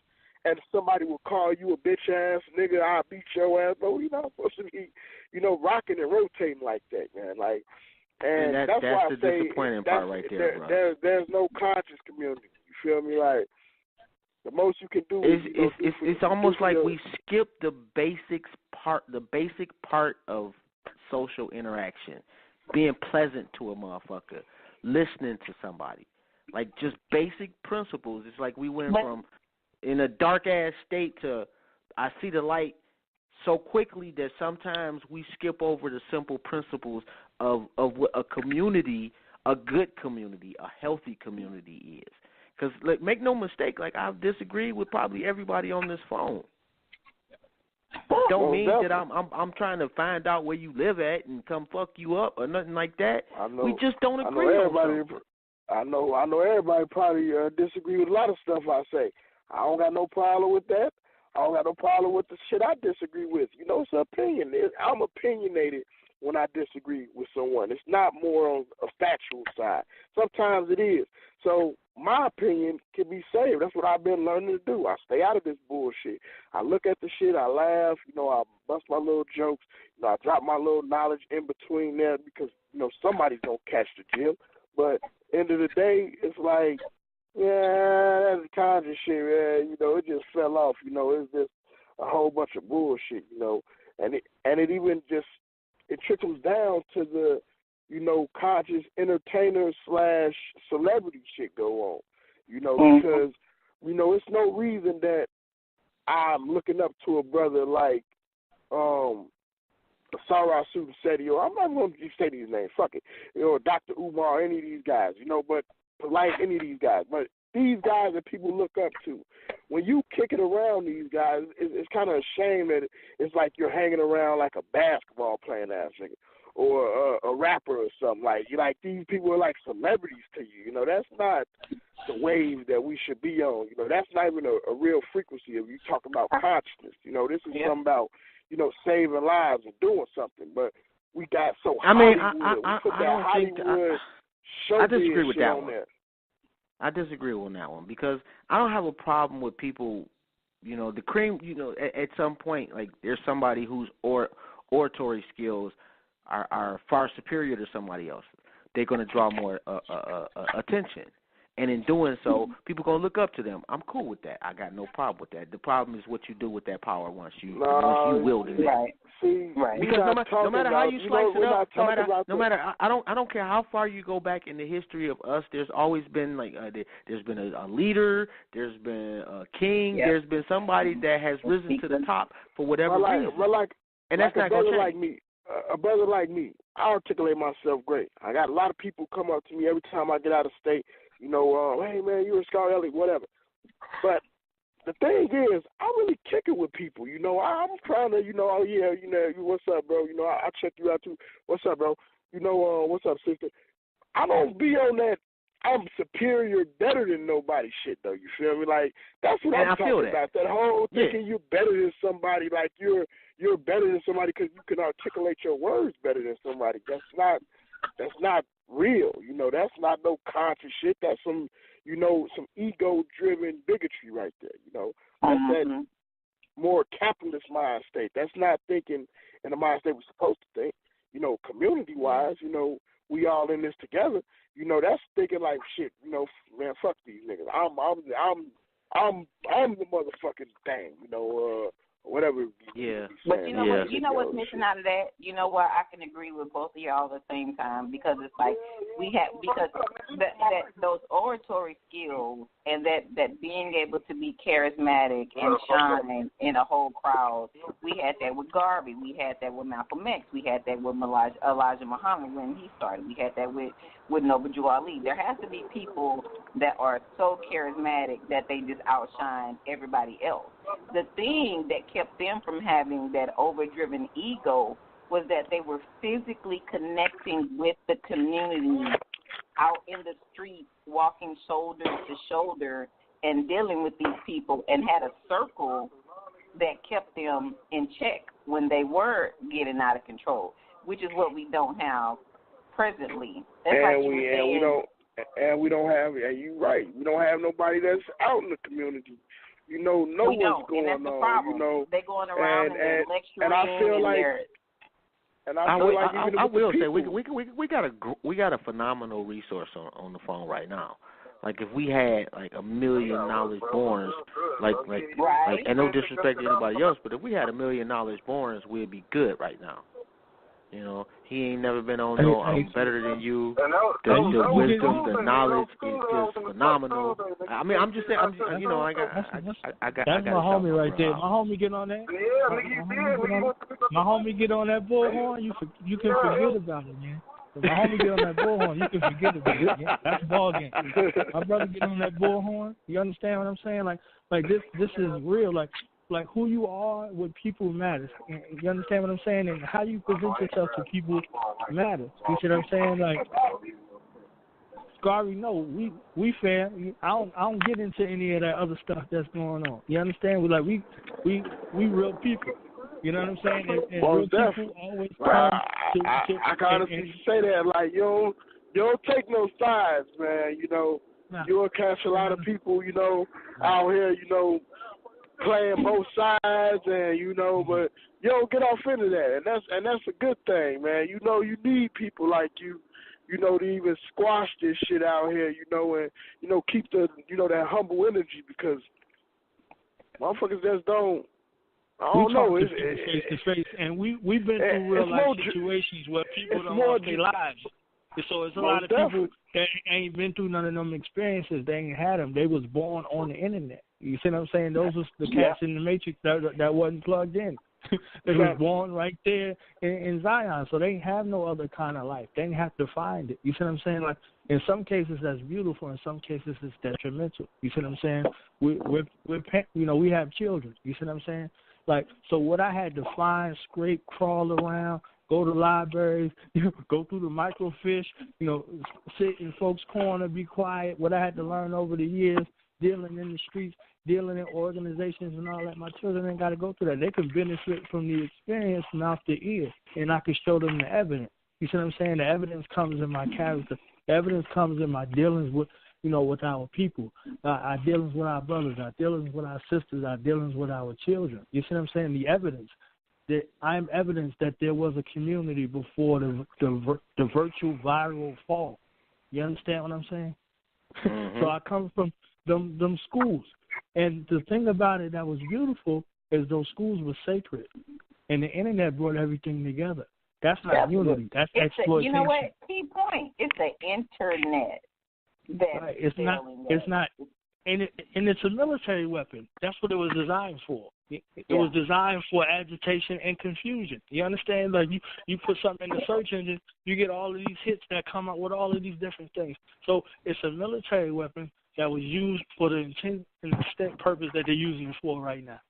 And somebody will call you a bitch ass nigga, I'll beat your ass, but we're not supposed to be, rocking and rotating like that, man. Like, and that's why the disappointing part right there, bro. There's no conscious community. You feel me? Like, the most you can do it's almost like we skip the basic part of social interaction, being pleasant to a motherfucker, listening to somebody, like just basic principles. It's like we went from in a dark-ass state to I see the light so quickly that sometimes we skip over the simple principles of what a community, a good community, a healthy community is. Because, like, make no mistake, like, I've disagreed with probably everybody on this phone. Don't mean that I'm trying to find out where you live at and come fuck you up or nothing like that. We just don't agree on something. I know everybody probably disagree with a lot of stuff I say. I don't got no problem with that. I don't got no problem with the shit I disagree with. It's an opinion. I'm opinionated when I disagree with someone. It's not more on a factual side. Sometimes it is. So my opinion can be saved. That's what I've been learning to do. I stay out of this bullshit. I look at the shit, I laugh, I bust my little jokes, I drop my little knowledge in between there because, somebody's going to catch the gym. But end of the day, it's like, yeah, that's kind of shit, man. It just fell off. It's just a whole bunch of bullshit, and it even just, it trickles down to the, conscious entertainer / celebrity shit go on, because, it's no reason that I'm looking up to a brother like, Sarah Sudasetti, or I'm not going to say these names, fuck it, Dr. Umar, any of these guys, but like any of these guys, but these guys that people look up to, when you kick it around these guys, it's kind of a shame that it's like you're hanging around like a basketball playing ass nigga or a rapper or something. Like these people are like celebrities to you. That's not the wave that we should be on. That's not even a real frequency if you talk about consciousness. This is something about, saving lives and doing something. But we got so Hollywood. I put that Hollywood I disagree with that one. I disagree on that one because I don't have a problem with people You know, the cream. You know, at some point, like there's somebody whose oratory skills are far superior to somebody else. They're going to draw more attention. And in doing so, people going to look up to them. I'm cool with that. I got no problem with that. The problem is what you do with that power once you wield it. Right. See, right. Because no matter how you slice it up, no matter I don't care how far you go back in the history of us. There's always been like there's been a leader, there's been a king, there's been somebody that has risen to the top for whatever reason. And that's not going to change. A brother like me, I articulate myself great. I got a lot of people come up to me every time I get out of state. You know, hey man, you're a Scar Elliott, whatever. But the thing is, I really kick it with people. You know, I'm trying to, oh yeah, what's up, bro? You know, I check you out too. What's up, bro? You know, what's up, sister? I don't be on that I'm superior, better than nobody shit though. You feel me? Like that's what I'm talking about. That whole thinking you're better than somebody, like you're better than somebody because you can articulate your words better than somebody. That's not real. You know, that's not no conscious shit. That's some ego-driven bigotry right there. You know, that's that more capitalist mind state. That's not thinking in the mind state we're supposed to think. You know, community-wise, you know, we all in this together. You know, that's thinking like shit. You know, man, fuck these niggas. I'm the motherfucking thing. You know, whatever. Yeah. But you know what's missing out of that? You know what? I can agree with both of y'all at the same time because it's like that those oratory skills and that being able to be charismatic and shine in a whole crowd. We had that with Garvey. We had that with Malcolm X. We had that with Elijah Muhammad when he started. We had that with Noble Drew Ali. There has to be people that are so charismatic that they just outshine everybody else. The thing that kept them from having that overdriven ego was that they were physically connecting with the community out in the streets, walking shoulder to shoulder and dealing with these people, and had a circle that kept them in check when they were getting out of control, which is what we don't have presently. That's we don't have. And you're right. We don't have nobody that's out in the community. You know, what's going and that's on. The problem. You know, they're going around and they're lecturing. And I feel like. And I will say we got a phenomenal resource on the phone right now. Like if we had like 1 million knowledge borns, like and no disrespect to anybody else, but if we had 1 million knowledge borns, we'd be good right now. You know, he ain't never been on no I'm better than you. The wisdom, the knowledge is just phenomenal. I mean, I'm just saying, I got. That's my homie right there. My homie get on that. My homie get on that bullhorn. You can forget about it, man. If my homie get on that bullhorn, you can forget about it. Yeah, that's ball game. My brother get on that bullhorn. You understand what I'm saying? Like this is real. Like who you are with people matters. You understand what I'm saying? And how you present yourself to people matters. You see what I'm saying? Like, Scary, no, we fair. I don't get into any of that other stuff that's going on. You understand? We real people. You know what I'm saying? And real people always come to I can honestly say that. Like, you don't take no sides, man. You know, you'll catch a lot of people, you know, out here, you know, playing both sides, and but you don't get off into that, and that's a good thing, man. You know, you need people like you, to even squash this shit out here, and keep the that humble energy, because motherfuckers just don't. I don't know. It's face to face, and we've been through real life situations where people don't lost their lives. So it's a lot of people that ain't been through none of them experiences. They ain't had them. They was born on the internet. You see what I'm saying? Those was the cats in the Matrix that wasn't plugged in. They was born right there in Zion, so they ain't have no other kind of life. They didn't have to find it. You see what I'm saying? Like, in some cases that's beautiful, in some cases it's detrimental. You see what I'm saying? We have children. You see what I'm saying? Like, so what I had to find, scrape, crawl around, go to libraries, go through the microfiche, sit in folks' corner, be quiet. What I had to learn over the years, dealing in the streets, dealing in organizations and all that. My children ain't got to go through that. They can benefit from the experience mouth to ear, and I can show them the evidence. You see what I'm saying? The evidence comes in my character. The evidence comes in my dealings with, with our people, our dealings with our brothers, our dealings with our sisters, our dealings with our children. You see what I'm saying? The evidence. That I'm evidence that there was a community before the virtual viral fall. You understand what I'm saying? Mm-hmm. So I come from them schools. And the thing about it that was beautiful is those schools were sacred. And the internet brought everything together. That's not unity. That's exploitation. You know what? Key point. It's the internet. Right. It's not. And it's a military weapon. That's what it was designed for. It was designed for agitation and confusion. You understand? Like you put something in the search engine, you get all of these hits that come out with all of these different things. So it's a military weapon that was used for the intent and extent purpose that they're using it for right now.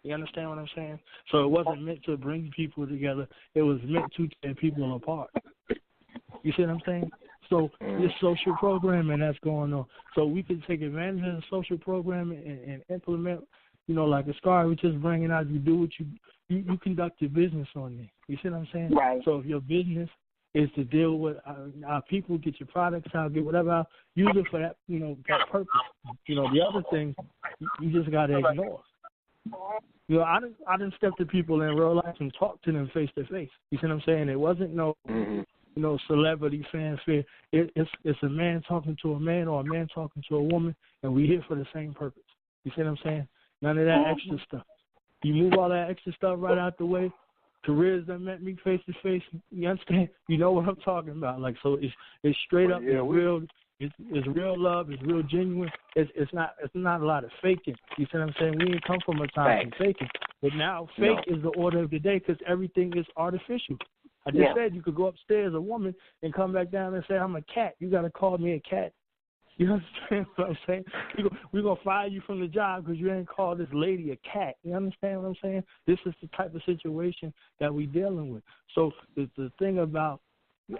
You understand what I'm saying? So it wasn't meant to bring people together. It was meant to tear people apart. You see what I'm saying? So this social programming that's going on. So we can take advantage of the social programming and implement, like a scar, we just bring it out. You do what you conduct your business on there. You see what I'm saying? Right. So if your business is to deal with our people, get your products out, get whatever out, use it for that, that purpose. The other thing, you just got to ignore. I didn't step to people in real life and talk to them face to face. You see what I'm saying? It wasn't celebrity fanfare. It's a man talking to a man or a man talking to a woman, and we're here for the same purpose. You see what I'm saying? None of that extra stuff. You move all that extra stuff right out the way. Careers that met me face to face. You understand? You know what I'm talking about. Like, so it's straight up. It's real. It's real love. It's real genuine. It's not a lot of faking. You see what I'm saying? We didn't come from a time of faking, but now fake is the order of the day because everything is artificial. I just said you could go upstairs, a woman, and come back down and say, I'm a cat. You got to call me a cat. You understand what I'm saying? We're going to fire you from the job because you ain't called this lady a cat. You understand what I'm saying? This is the type of situation that we're dealing with. So the thing about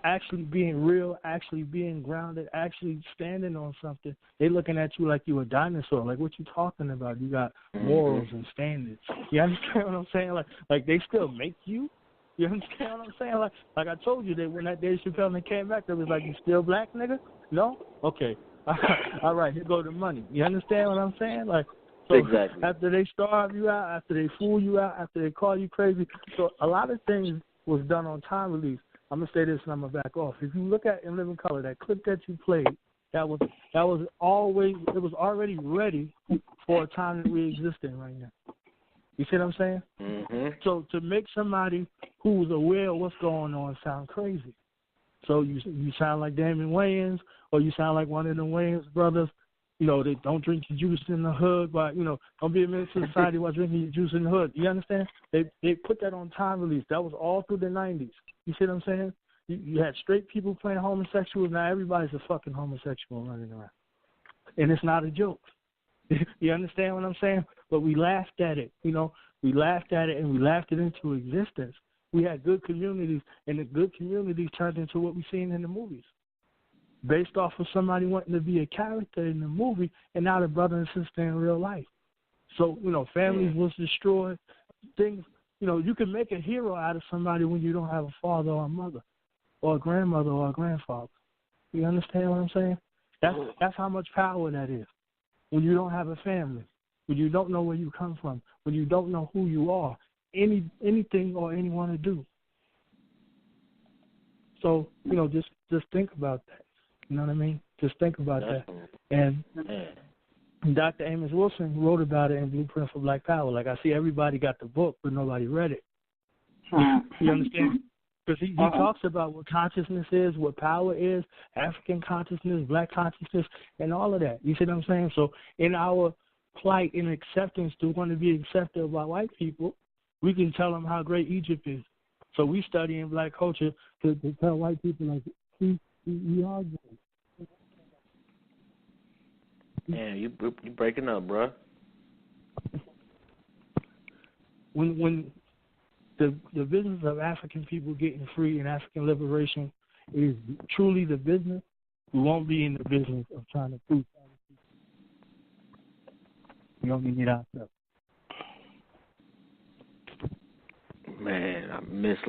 actually being real, actually being grounded, actually standing on something, they looking at you like you a dinosaur. Like, what you talking about? You got morals and standards. You understand what I'm saying? Like they still make you? You understand what I'm saying? Like I told you that when that Dave Chappelle came back, they was like, you still black, nigga? No? Okay. All right, here go the money. You understand what I'm saying? Like, so exactly. After they starve you out, after they fool you out, after they call you crazy. So a lot of things was done on time release. I'm going to say this and I'm going to back off. If you look at In Living Color, that clip that you played, that was already ready for a time that we exist in right now. You see what I'm saying? Mm-hmm. So to make somebody who's aware of what's going on sound crazy. So you sound like Damon Wayans, or you sound like one of the Wayans brothers. They don't drink your juice in the hood, but don't be a menace to society while drinking your juice in the hood. You understand? They put that on time release. That was all through the 90s. You see what I'm saying? You had straight people playing homosexuals. Now everybody's a fucking homosexual running around, and it's not a joke. You understand what I'm saying? But we laughed at it. We laughed at it and we laughed it into existence. We had good communities, and the good communities turned into what we've seen in the movies, based off of somebody wanting to be a character in the movie and not a brother and sister in real life. So, families was destroyed. Things, you can make a hero out of somebody when you don't have a father or a mother or a grandmother or a grandfather. You understand what I'm saying? That's how much power that is. When you don't have a family, when you don't know where you come from, when you don't know who you are, anything or anyone to do. So, just think about that. You know what I mean? Just think about that. And Dr. Amos Wilson wrote about it in Blueprint for Black Power. Like, I see everybody got the book, but nobody read it. You understand? Because he talks about what consciousness is, what power is, African consciousness, black consciousness, and all of that. You see what I'm saying? So in our plight and acceptance to want to be accepted by white people, we can tell them how great Egypt is. So we study in black culture to tell white people, like, we are great. Man, you breaking up, bro. When the business of African people getting free and African liberation is truly the business, we won't be in the business of trying to prove something. We only need ourselves. Man, I missed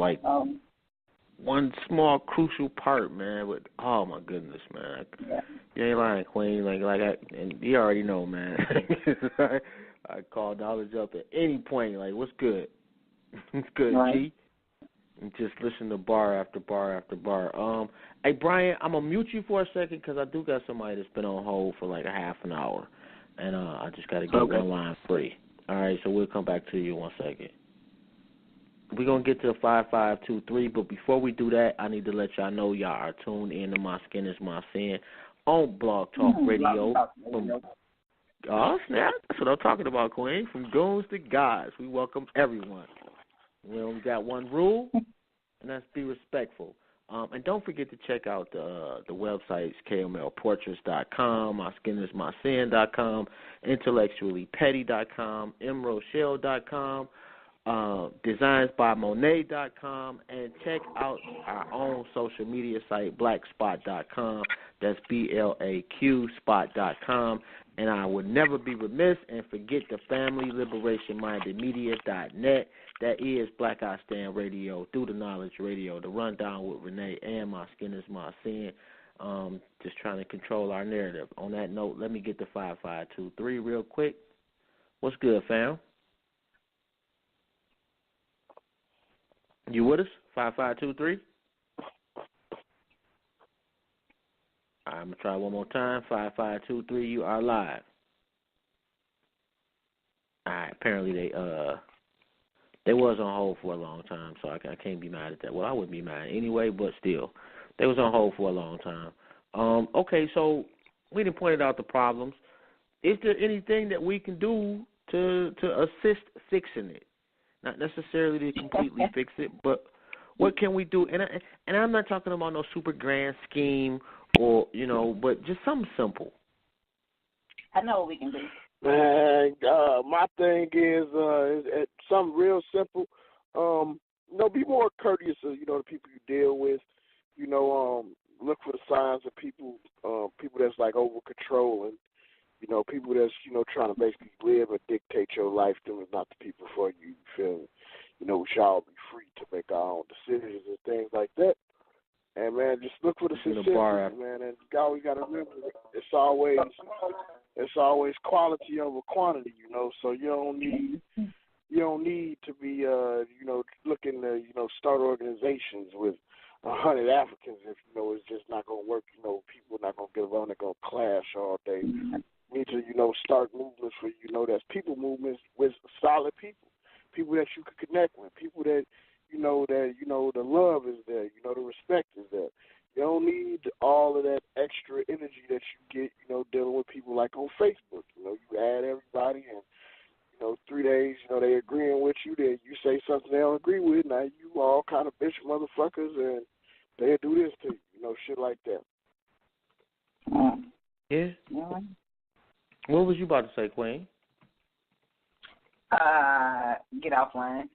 one small crucial part, man. Oh my goodness, man. You ain't lying, Queen. And you already know, man. I call knowledge up at any point. Like, what's good? It's good, right. G. And just listen to bar after bar after bar. Hey, Brian, I'm going to mute you for a second because I do got somebody that's been on hold for like a half an hour. And I just got to get one line free. All right, so we'll come back to you in 1 second. We're going to get to 5523, but before we do that, I need to let y'all know y'all are tuned in to My Skin is My Sin on Blog Talk Radio. Oh, snap. That's what I'm talking about, Queen. From goons to gods, we welcome everyone. We only got one rule, and that's be respectful. And don't forget to check out the websites, KMLPortraits.com, MySkinIsMySin.com, IntellectuallyPetty.com, MRochelle.com, DesignsByMonet.com, and check out our own social media site, Blackspot.com. That's BLAQ spot.com. And I would never be remiss and forget the FamilyLiberationMindedMedia.net. That is Black I Stand Radio, Through the Knowledge Radio, The Rundown with Renee, and My Skin is My Sin. Just trying to control our narrative. On that note, let me get to 5523 real quick. What's good, fam? You with us? 5523? I'm going to try one more time. 5523, you are live. All right, apparently they was on hold for a long time, so I can't be mad at that. Well, I wouldn't be mad anyway, but still. They was on hold for a long time. Okay, so we done pointed out the problems. Is there anything that we can do to assist fixing it? Not necessarily to completely fix it, but what can we do? And I'm not talking about no super grand scheme or, but just something simple. I know what we can do. Man, my thing is something real simple. Be more courteous of, the people you deal with. Look for the signs of people that's like over controlling. People that's, trying to basically live or dictate your life. Them is not the people for you. You feel me? We should all be free to make our own decisions and things like that. And, man, just look for the sincerity, man. And we got to remember, it's always quality over quantity, So you don't need to be, looking to, start organizations with 100 Africans if, it's just not going to work. People are not going to get along. They're going to clash all day. You need to, start movements for, that's people movements with solid people that you can connect with, people that, the love is there, the respect is there. You don't need all of that extra energy that you get, dealing with people like on Facebook. You add everybody and, 3 days, they agreeing with you, then you say something they don't agree with, now you all kind of bitch motherfuckers and they'll do this to you, shit like that. Yeah. What was you about to say, Queen? Get offline.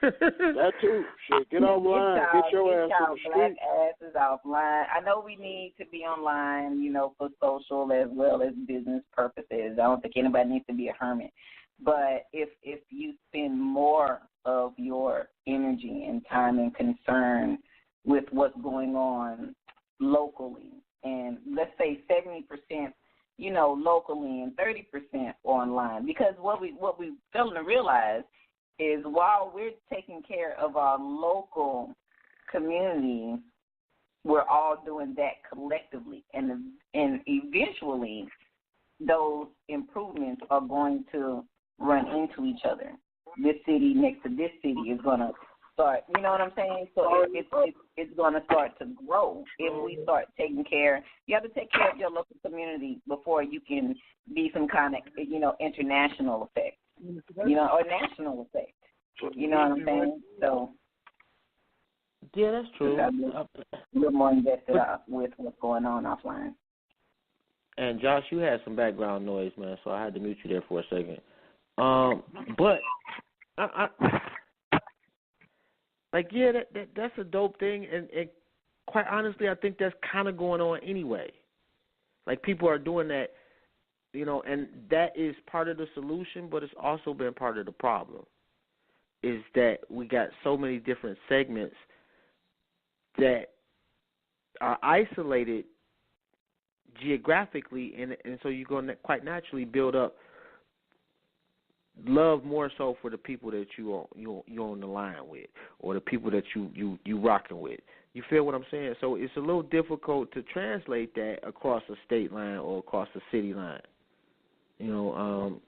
That too. Shit, get offline. Get your ass to the black street. asses offline. I know we need to be online, for social as well as business purposes. I don't think anybody needs to be a hermit. But if you spend more of your energy and time and concern with what's going on locally, and let's say 70%, locally and 30% online, because what we failing to realize is while we're taking care of our local communities, we're all doing that collectively, and eventually those improvements are going to run into each other. This city next to this city is going to start, you know what I'm saying? So it's going to start to grow if we start taking care. You have to take care of your local community before you can be some kind of, international effect, or national effect. You know what I'm saying? So yeah, that's true. A little more invested with what's going on offline. And Josh, you had some background noise, man, so I had to mute you there for a second. But I that's a dope thing, and quite honestly, I think that's kind of going on anyway. Like, people are doing that, and that is part of the solution, but it's also been part of the problem, is that we got so many different segments that are isolated geographically, and so you're going to quite naturally build up love more so for the people that you're on the line with, or the people that you rocking with. You feel what I'm saying? So it's a little difficult to translate that across a state line or across a city line. You know,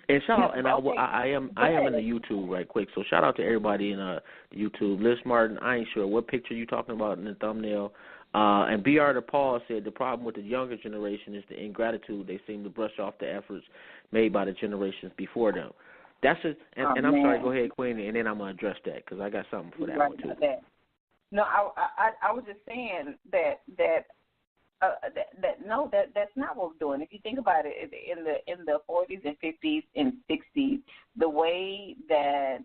and shout out, and I am in the YouTube right quick. So shout out to everybody in YouTube. Liz Martin, I ain't sure what picture you talking about in the thumbnail. And B.R. DePaul said the problem with the younger generation is the ingratitude. They seem to brush off the efforts made by the generations before them. That's it. And I'm sorry. Go ahead, Queen, and then I'm gonna address that because I got something for that one too. No, I was just saying that's not what we're doing. If you think about it, in the 40s and 50s and 60s, the way that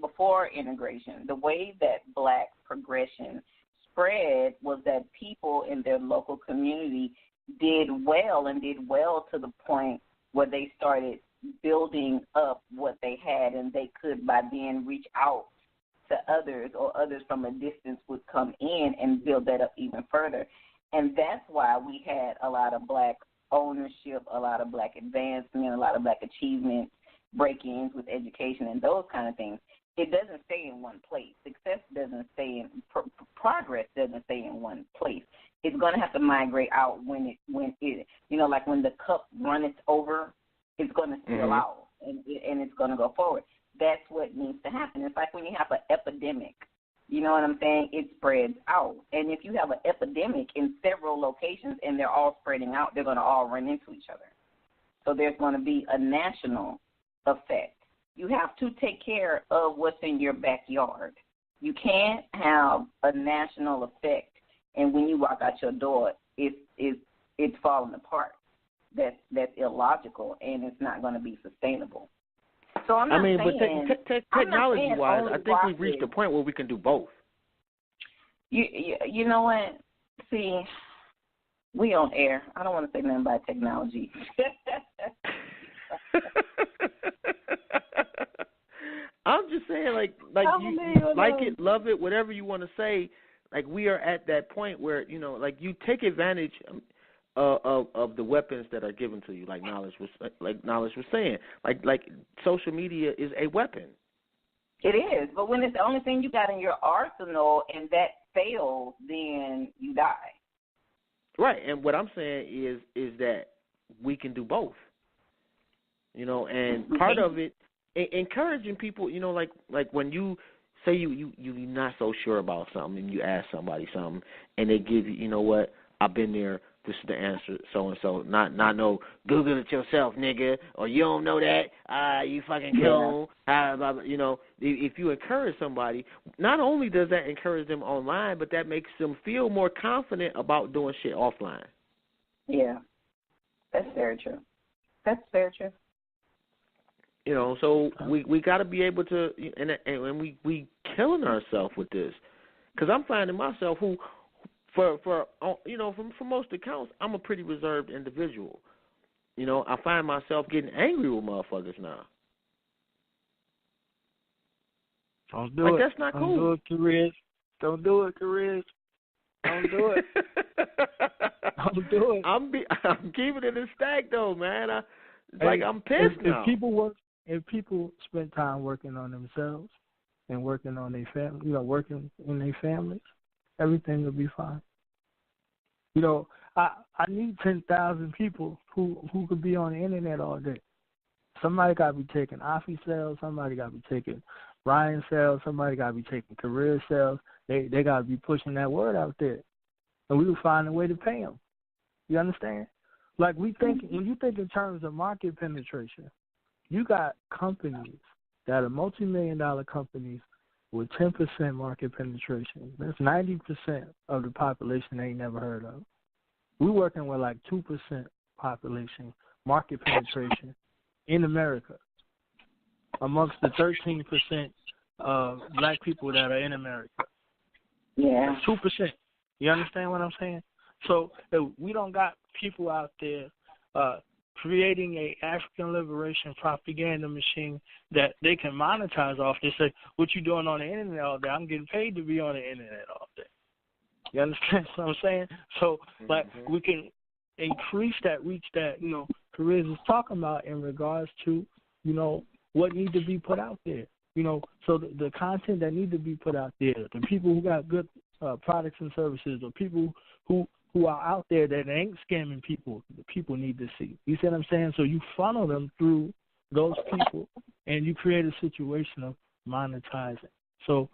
before integration, the way that black progression spread was that people in their local community did well to the point where they started building up what they had, and they could by then reach out to others, or others from a distance would come in and build that up even further. And that's why we had a lot of black ownership, a lot of black advancement, a lot of black achievement, break-ins with education and those kind of things. It doesn't stay in one place. Success doesn't stay in progress doesn't stay in one place. It's going to have to migrate out when it like when the cup runneth over, it's going to spill out and it's going to go forward. That's what needs to happen. It's like when you have an epidemic. You know what I'm saying? It spreads out. And if you have an epidemic in several locations and they're all spreading out, they're going to all run into each other. So there's going to be a national effect. You have to take care of what's in your backyard. You can't have a national effect, and when you walk out your door, it's falling apart. That's illogical, and it's not going to be sustainable. So I'm not saying, technology-wise, I think we've reached a point where we can do both. You know what? See, we on air. I don't want to say nothing about technology. I'm just saying, like you like it, love it, whatever you want to say. Like we are at that point where like you take advantage of the weapons that are given to you, like Knowledge was saying. Like social media is a weapon. It is, but when it's the only thing you got in your arsenal and that fails, then you die. Right, and what I'm saying is that we can do both. And part of it, encouraging people, like when you say you're not so sure about something and you ask somebody something and they give you, what, I've been there, this is the answer, so-and-so. Not no, Google it yourself, nigga, or you don't know that, you fucking cool. If you encourage somebody, not only does that encourage them online, but that makes them feel more confident about doing shit offline. Yeah, that's very true. So we got to be able to, and we killing ourselves with this, because I'm finding myself who, for most accounts, I'm a pretty reserved individual. I find myself getting angry with motherfuckers now. Don't do it. That's not cool. Don't do it, Cariz. Don't do it, Cariz. Don't do it. Don't do it. I'm keeping it in stack though, man. I'm pissed now. If people spend time working on themselves and working on their family, working in their families, everything will be fine. I need 10,000 people who could be on the internet all day. Somebody got to be taking Afi sales. Somebody got to be taking Ryan sales. Somebody got to be taking career sales. They got to be pushing that word out there, and we will find a way to pay them. You understand? Like when you think in terms of market penetration, you got companies that are multi-million-dollar companies with 10% market penetration. That's 90% of the population they ain't never heard of. We're working with like 2% population market penetration in America amongst the 13% of black people that are in America. Yeah. 2%. You understand what I'm saying? So we don't got people out there creating a African liberation propaganda machine that they can monetize off. They say, what you doing on the internet all day? I'm getting paid to be on the internet all day. You understand what I'm saying? So, like, we can increase that reach that, Kariz is talking about in regards to, what needs to be put out there. So the content that need to be put out there, the people who got good products and services, or people who are out there that ain't scamming people, the people need to see. You see what I'm saying? So you funnel them through those people, and you create a situation of monetizing. So,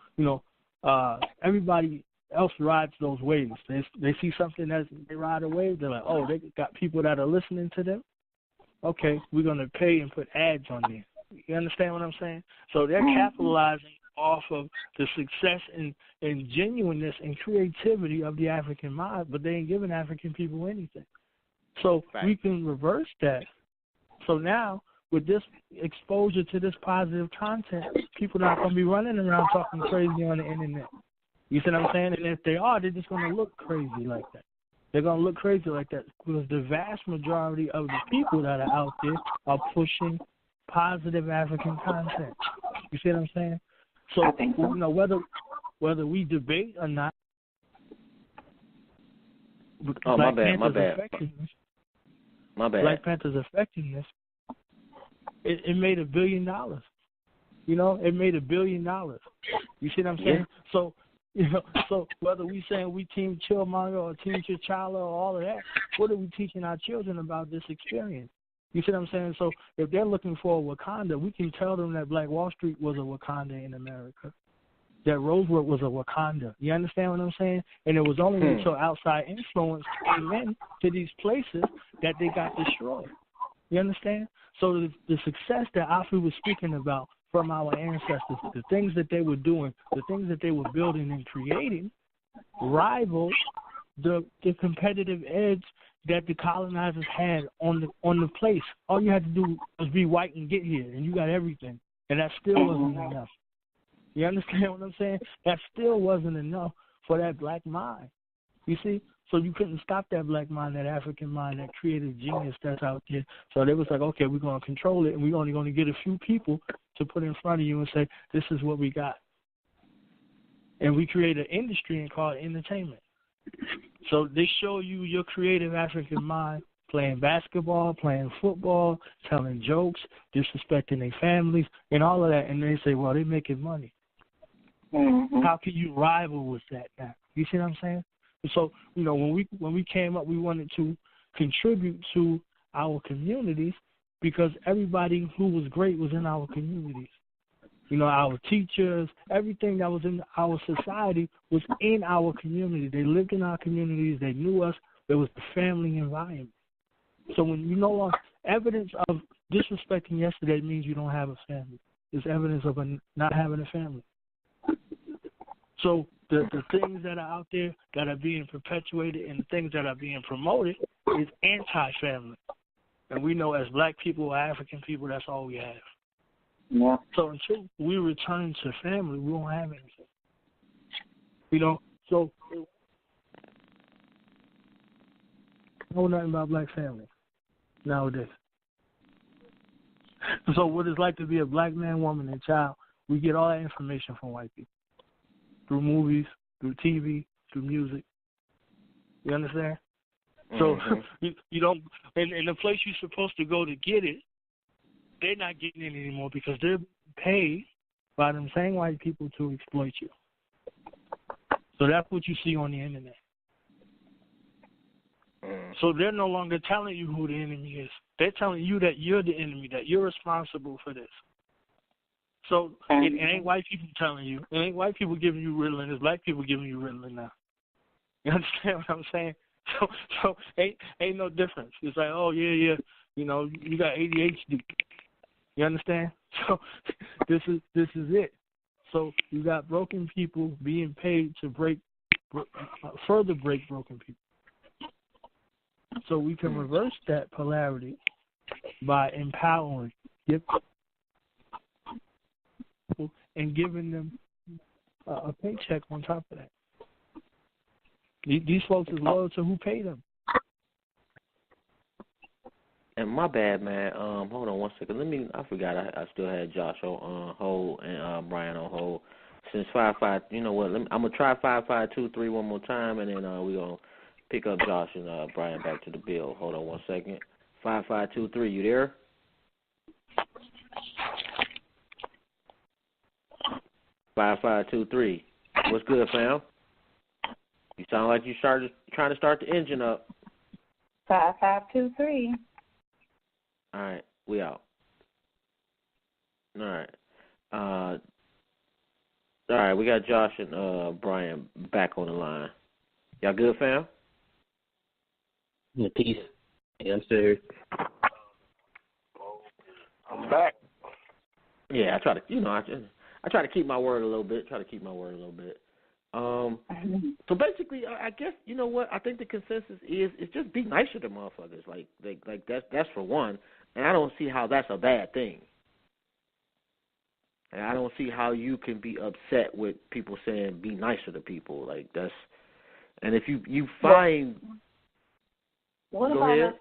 everybody else rides those waves. They see something that they ride a wave, they're like, oh, they got people that are listening to them. Okay, we're going to pay and put ads on there. You understand what I'm saying? So they're capitalizing off of the success and genuineness and creativity of the African mind, but they ain't giving African people anything. So we can reverse that. So now, with this exposure to this positive content, people are not going to be running around talking crazy on the internet. You see what I'm saying? And if they are, they're just going to look crazy like that. They're going to look crazy like that because the vast majority of the people that are out there are pushing positive African content. You see what I'm saying? So, I think so. Whether we debate or not, my bad. Black Panther's effectiveness, it made $1 billion. It made $1 billion. You see what I'm saying? So, so whether we saying we Team Chillmonger or Team T'Challa or all of that, what are we teaching our children about this experience? You see what I'm saying? So if they're looking for a Wakanda, we can tell them that Black Wall Street was a Wakanda in America, that Rosewood was a Wakanda. You understand what I'm saying? And it was only until outside influence came in to these places that they got destroyed. You understand? So the success that Afi was speaking about from our ancestors, the things that they were doing, the things that they were building and creating, rivaled the competitive edge that the colonizers had on the place. All you had to do was be white and get here, and you got everything. And that still wasn't enough. You understand what I'm saying? That still wasn't enough for that black mind. You see? So you couldn't stop that black mind, that African mind, that creative genius that's out there. So they was like, okay, we're going to control it, and we're only going to get a few people to put in front of you and say, this is what we got. And we create an industry and call it entertainment. So they show you your creative African mind playing basketball, playing football, telling jokes, disrespecting their families, and all of that. And they say, well, they're making money. Mm-hmm. How can you rival with that now? You see what I'm saying? So, when we came up, we wanted to contribute to our communities because everybody who was great was in our communities. Our teachers, everything that was in our society was in our community. They lived in our communities. They knew us. There was the family environment. So when you no longer, evidence of disrespecting yesterday means you don't have a family. It's evidence of not having a family. So the things that are out there that are being perpetuated and the things that are being promoted is anti-family. And we know as black people or African people, that's all we have. Yeah. So until we return to family, we won't have anything. So I know nothing about black family nowadays. So what it's like to be a black man, woman, and child, we get all that information from white people. Through movies, through TV, through music. You understand? So you don't, and the place you're supposed to go to get it, they're not getting it anymore because they're paid by them same white people to exploit you. So that's what you see on the internet. So they're no longer telling you who the enemy is. They're telling you that you're the enemy, that you're responsible for this. So it ain't white people telling you. It ain't white people giving you Ritalin. It's black people giving you Ritalin now. You understand what I'm saying? So ain't no difference. It's like, oh, yeah, you got ADHD. You understand? So this is it. So you got broken people being paid to further break broken people. So we can reverse that polarity by empowering people and giving them a paycheck on top of that. These folks is loyal to who paid them. And my bad, man. Hold on one second. I forgot I still had Josh on hold and Brian on hold. since 5-5, you know what? I'm gonna try 5-5-2-3 one more time, and then we gonna pick up Josh and Brian back to the bill. Hold on 1 second. 5-5-2-3. You there? 5-5-2-3. What's good, fam? You sound like you trying to start the engine up. 5-5-2-3. All right, we out. All right. All right, we got Josh and Brian back on the line. Y'all good, fam? Yeah, peace. Yeah, I'm still here. I'm back. Yeah, I try to, I try to keep my word a little bit. So basically, I guess you know what I think the consensus is just be nicer to motherfuckers. Like that's for one, and I don't see how that's a bad thing. And I don't see how you can be upset with people saying be nicer to people. Like that's, and if you find. What Go about ahead. us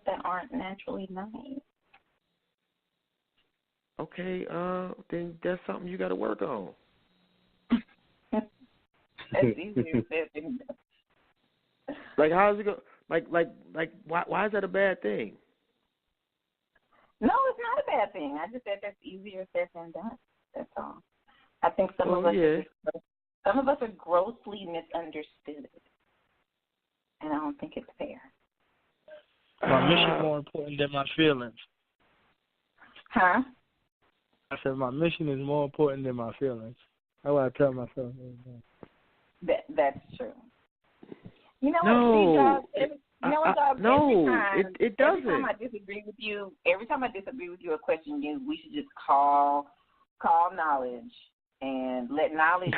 that aren't naturally nice? Okay, then that's something you got to work on. That's easier said than done. Like, how's it go? Like, why is that a bad thing? No, it's not a bad thing. I just said that's easier said than done. That's all. I think some of us are grossly misunderstood, and I don't think it's fair. My mission more important than my feelings. Huh? I said my mission is more important than my feelings. That's what I tell myself. That's true. You know what, Job? Every time, it doesn't. Every time I disagree with you, a question we should just call knowledge and let knowledge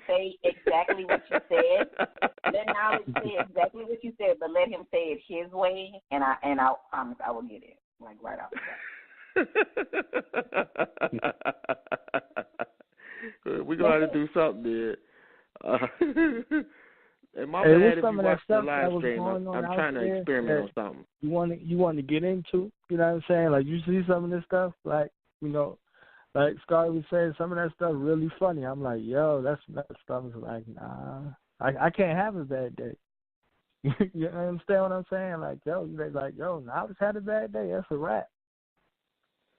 say exactly what you said. Let knowledge say exactly what you said, but let him say it his way, and I promise I will get it right off the bat. We're going to have to do something there. And my bad if you watch the live stream. I'm trying to experiment on something. You want to get into, you know what I'm saying? Like, you see some of this stuff, like, like Scotty was saying, some of that stuff really funny. I'm like, yo, that stuff is like, nah, I can't have a bad day. You understand what I'm saying? Like, yo, now I just had a bad day. That's a wrap.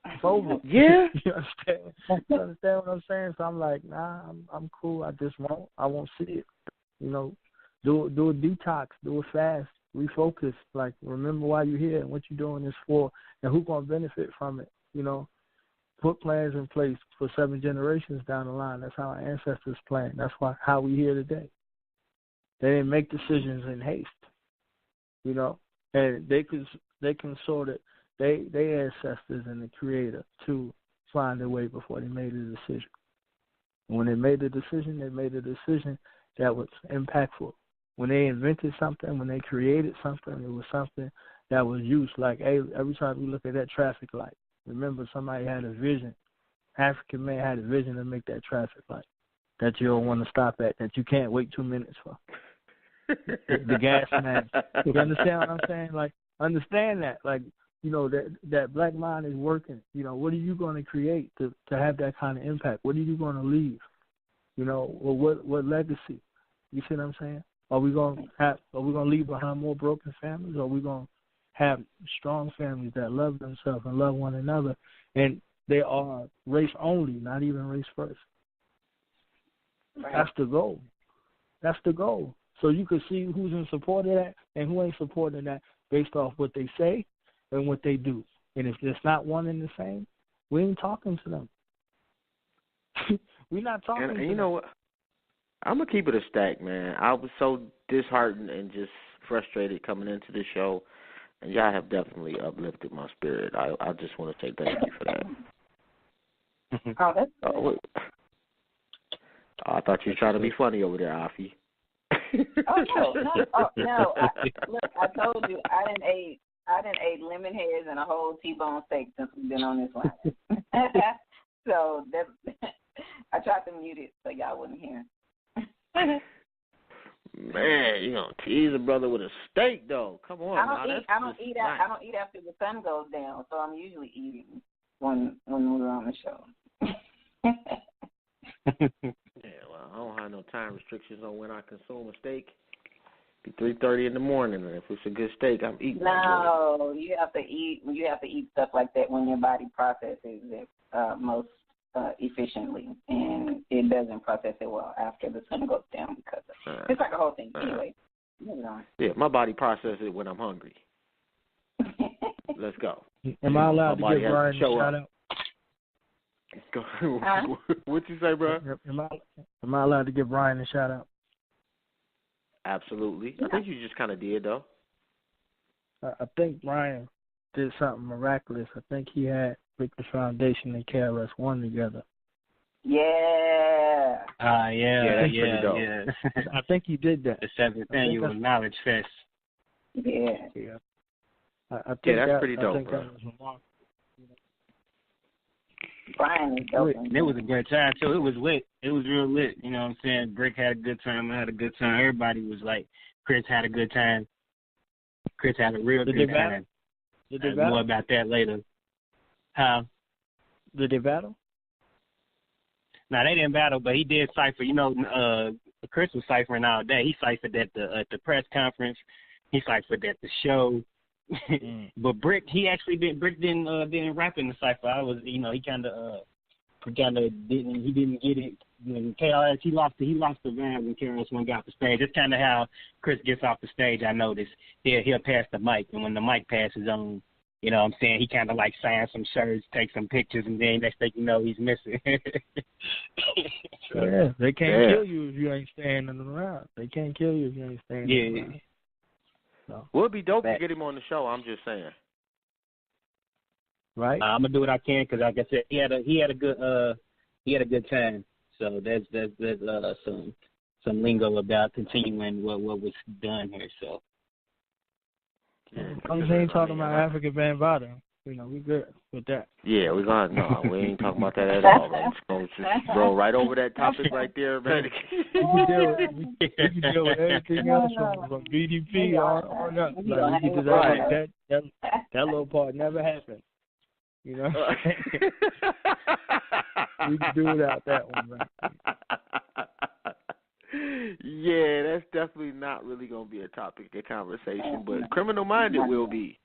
It's over. Yeah. You understand what I'm saying? So I'm like, nah, I'm cool. I won't see it. Do a detox, do a fast, refocus. Like, remember why you're here and what you're doing this for, and who's gonna benefit from it. Put plans in place for 7 generations down the line. That's how our ancestors planned. That's how we here today. They didn't make decisions in haste. And they consorted their ancestors and the Creator to find their way before they made a decision. And when they made a decision, that was impactful. When they invented something, when they created something, it was something that was used. Like, hey, every time we look at that traffic light, remember somebody had a vision. African man had a vision to make that traffic light that you don't want to stop at, that you can't wait 2 minutes for. The gas man. You understand what I'm saying? Like, understand that. Like, that black mind is working. What are you going to create to have that kind of impact? What are you going to leave? Or what legacy? You see what I'm saying? Are we going to leave behind more broken families? Or are we going to have strong families that love themselves and love one another? And they are race only, not even race first. Right. That's the goal. So you can see who's in support of that and who ain't supporting that based off what they say and what they do. And if it's not one and the same, we ain't talking to them. We're not talking to them. And you know what? I'm going to keep it a stack, man. I was so disheartened and just frustrated coming into the show, and y'all have definitely uplifted my spirit. I just want to say thank you for that. Oh, that's good. I thought you were trying to be funny over there, Afi. No. Look, I told you, I done ate lemon heads and a whole T-bone steak since we've been on this line. So I tried to mute it so y'all wouldn't hear. Man, you gonna tease a brother with a steak though? Come on, I don't eat after the sun goes down, so I'm usually eating when we're on the show. Yeah, well, I don't have no time restrictions on when I consume a steak. Be 3:30 in the morning, and if it's a good steak, I'm eating. No, you have to eat. You have to eat stuff like that when your body processes it most efficiently, and it doesn't process it well after the sun goes down because it's like a whole thing. Anyway, moving on. Yeah, my body processes it when I'm hungry. Let's go. Am I allowed to give Brian a shout out? Go. What'd you say, bro? Am I allowed to give Brian a shout out? Absolutely. I think you just kind of did, though. I think Brian did something miraculous. I think he had Victor Foundation and KRS-One together. Yeah. Yeah. I think he did that. The 7th annual Knowledge Fest. Yeah. I think that's pretty dope, bro. That was remarkable. Brian is dope. And it was a good time, too. It was lit. It was real lit. You know what I'm saying? Brick had a good time. I had a good time. Everybody was like, Chris had a good time. Chris had a real good time. Did they battle? More about that later. How? Did they battle? No, they didn't battle, but he did cipher. You know, Chris was ciphering all day. He ciphered at the press conference. He ciphered at the show. But Brick didn't rap in the cipher. He kind of didn't get it. When KRS, he lost the round when KRS-One got off the stage. That's kind of how Chris gets off the stage. I noticed he'll pass the mic, and when the mic passes on, you know what I'm saying, he kind of like signs some shirts, takes some pictures, and then next thing you know, he's missing. Yeah, they can't kill you if you ain't staying in the round. They can't kill you if you ain't staying in the round. So. Well, it'd be dope to get him on the show. I'm just saying. Right. I'm gonna do what I can because, like I said, he had a good time. So there's some lingo about continuing what was done here. So. I'm just ain't talking about African Bambaataa. You know, we good with that. Yeah, we ain't talking about that at all. Man. Just roll right over that topic right there, man. We can deal with everything else from BDP on up. Like, we can just that little part never happened. You know? We can do without that one, man. Yeah, that's definitely not really going to be a topic of conversation, but Criminal Minded will be.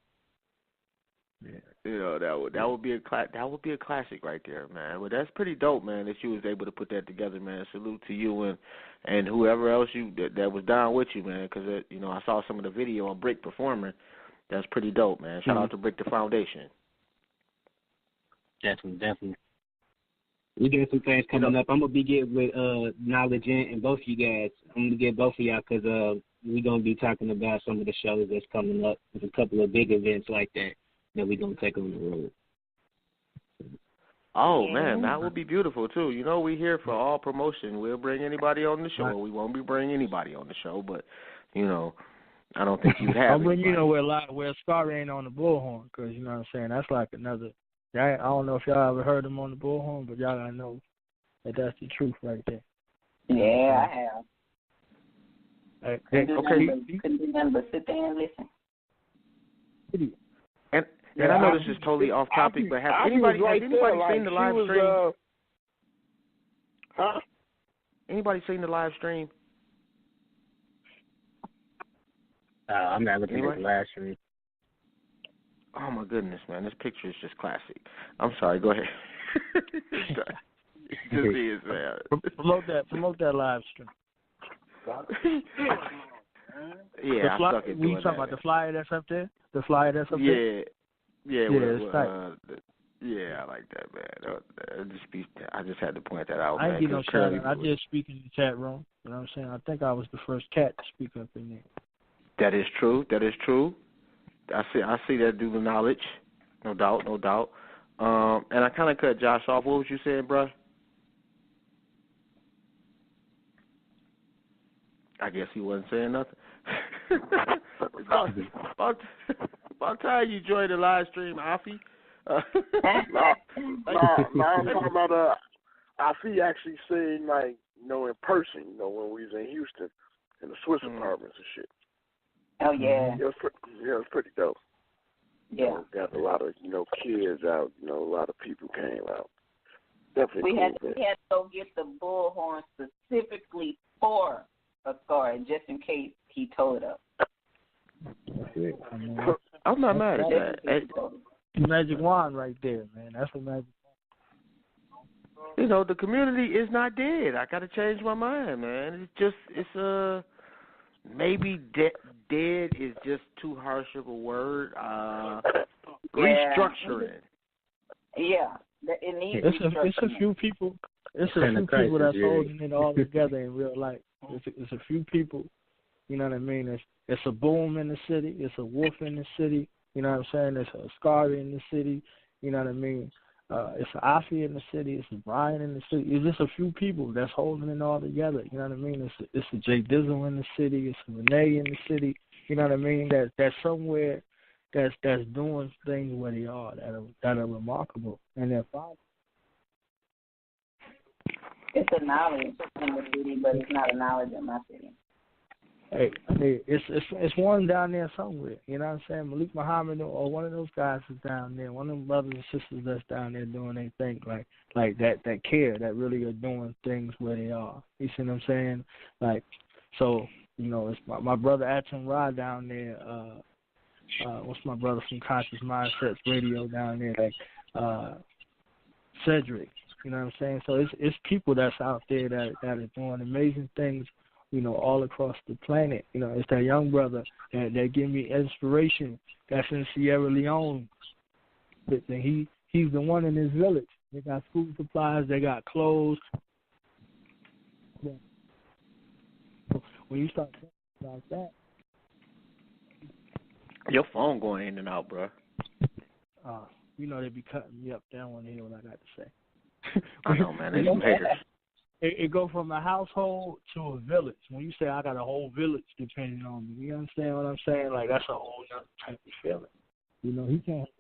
Yeah. You know, that would be a classic right there, man. But that's pretty dope, man, that you was able to put that together, man. Salute to you and whoever else that was down with you, man, because I saw some of the video on Brick performing. That's pretty dope, man. Shout out to Brick the Foundation. Definitely. We got some things coming up. I'm gonna be getting with Knowledge and both of you guys. I'm gonna get both of y'all because we're gonna be talking about some of the shows that's coming up. There's a couple of big events like that we're gonna take on the road. Oh man, that would be beautiful too. You know, we're here for all promotion. We'll bring anybody on the show. We won't be bringing anybody on the show, but I don't think you'd have. When where Scar ain't on the bullhorn, because you know what I'm saying. That's like another. I don't know if y'all ever heard him on the bullhorn, but y'all gotta know that that's the truth right there. Yeah, I have. Okay. Couldn't do nothing but sit there and listen. And I know this is totally off topic, but has anybody seen the live stream? Huh? Anybody seen the live stream? I'm not looking at the live stream. Oh my goodness, man! This picture is just classic. I'm sorry. Go ahead. Just is, man. Promote that live stream. Yeah, I suck at doing we talking about the flyer that's up there? The flyer that's up there? Yeah, it's tight. Yeah, I like that, man. I just had to point that out, I man. ain't get no shout out. I just speak in the chat room. You know what I'm saying? I think I was the first cat to speak up in there. That is true. I see that due to knowledge. No doubt. And I kind of cut Josh off. What was you saying, bro? I guess he wasn't saying nothing. About time you joined the live stream, Afi. No, I'm talking about Afi actually seen, like, in person, when we was in Houston in the Swiss apartments and shit. Oh, yeah. It was pretty dope. Yeah. Got a lot of, kids out, a lot of people came out. Definitely. We had to go get the bullhorn specifically for Ascari, just in case he tore it up. I'm not mad at that. Magic wand right there, man. That's a magic wand. You know, the community is not dead. I got to change my mind, man. It's maybe dead is just too harsh of a word. Restructuring. Yeah, it needs restructuring. It's a few people. It's a few people that's holding it all together in real life. It's a few people. You know what I mean? It's a Boom in the city. It's a Wolf in the city. You know what I'm saying? It's a Ascari in the city. You know what I mean? It's an Afi in the city. It's a Brian in the city. It's just a few people that's holding it all together. You know what I mean? It's a Jay Dizzle in the city. It's a Renee in the city. You know what I mean? That's somewhere that's doing things where they are that are remarkable, and they're fine. It's a knowledge in the city, but it's not a knowledge in my city. Hey, it's one down there somewhere. You know what I'm saying? Malik Muhammad or one of those guys is down there. One of them brothers and sisters that's down there doing their thing, like that care, that really are doing things where they are. You see what I'm saying? Like, so, you know, it's my brother Atom Ra down there. What's my brother from Conscious Mindsets Radio down there? Like Cedric. You know what I'm saying? So it's people that's out there that are doing amazing things, you know, all across the planet. You know, it's that young brother that give me inspiration that's in Sierra Leone. And he's the one in his village. They got food supplies, they got clothes. When you start thinking about that. Your phone going in and out, bro. You know they be cutting me up. They don't want to hear what I got to say. I know, man. They some haters. It go from a household to a village. When you say I got a whole village depending on me, you understand what I'm saying? Like, that's a whole other type of feeling. You know, he can't.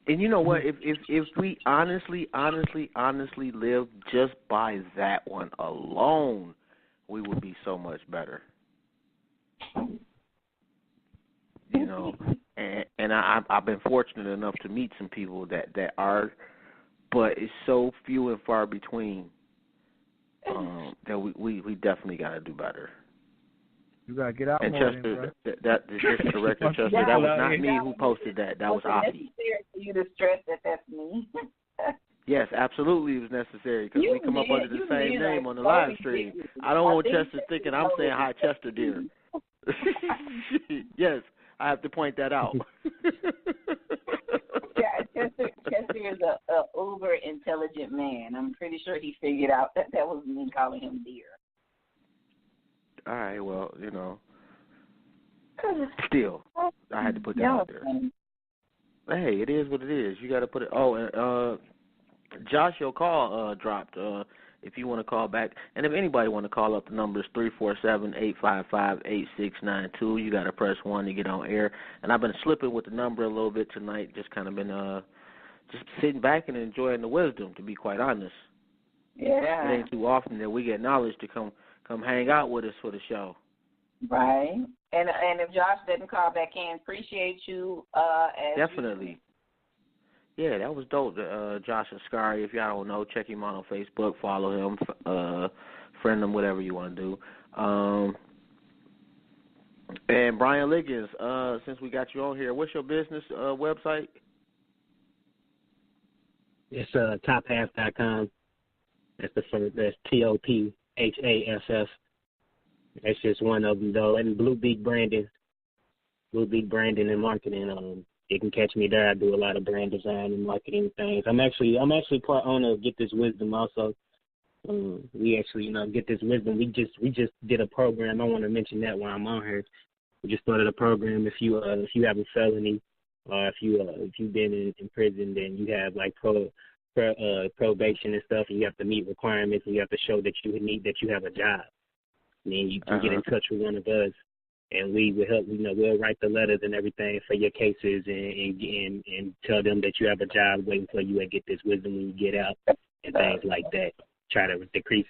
And you know what? If we honestly live just by that one alone, we would be so much better. You know, and I've been fortunate enough to meet some people that are, but it's so few and far between that we definitely got to do better. You got to get out and more. Chester, that just corrected Chester. That was not me who posted that. That was Afi. It's necessary for you to stress that that's me. Yes, absolutely, it was necessary because we come up under the same name on the live stream. I don't want Chester thinking I'm saying hi, Chester, dear. Yes, I have to point that out. Chester is a uber intelligent man. I'm pretty sure he figured out that was me calling him dear. All right, well, you know, still, I had to put that out there. Hey, it is what it is. You got to put it. Oh, and Josh, your call dropped. If you want to call back, and if anybody want to call up, the number is 347-855-8692. You got to press 1 to get on air. And I've been slipping with the number a little bit tonight. Just kind of been just sitting back and enjoying the wisdom, to be quite honest. Yeah. It ain't too often that we get knowledge to come hang out with us for the show. Right. And if Josh doesn't call back in, appreciate you. Definitely. Yeah, that was dope. Josh Ascari, if y'all don't know, check him out on Facebook, follow him, friend him, whatever you want to do. And Brian Liggins, since we got you on here, what's your business website? It's tophalf.com. That's TOPHASS. That's just one of them, though. And Blue Beak Branding and Marketing. You can catch me there. I do a lot of brand design and marketing things. I'm actually part owner of Get This Wisdom also. We actually, Get This Wisdom. We just did a program. I want to mention that while I'm on here. We just started a program. If you have a felony, or if you've been in prison, then you have like probation and stuff, and you have to meet requirements, and you have to show that you have a job. And then you can get in touch with one of us. And we will help. We'll write the letters and everything for your cases, and tell them that you have a job waiting for you and Get This Wisdom when you get out, and things like that. Try to decrease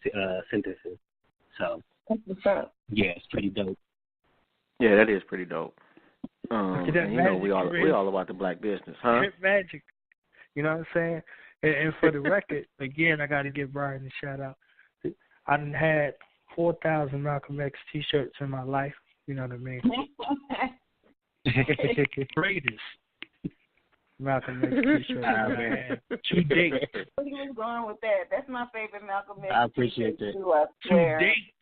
sentences. So, yeah, it's pretty dope. Yeah, that is pretty dope. And, we all about the black business, huh? Magic. You know what I'm saying? And for the record, again, I got to give Brian a shout out. I done had 4,000 Malcolm X T-shirts in my life. You know what I mean? Greatest Malcolm X T-shirt I had. To date. He was going with that. That's my favorite Malcolm X. I appreciate that. Too, I swear. To date.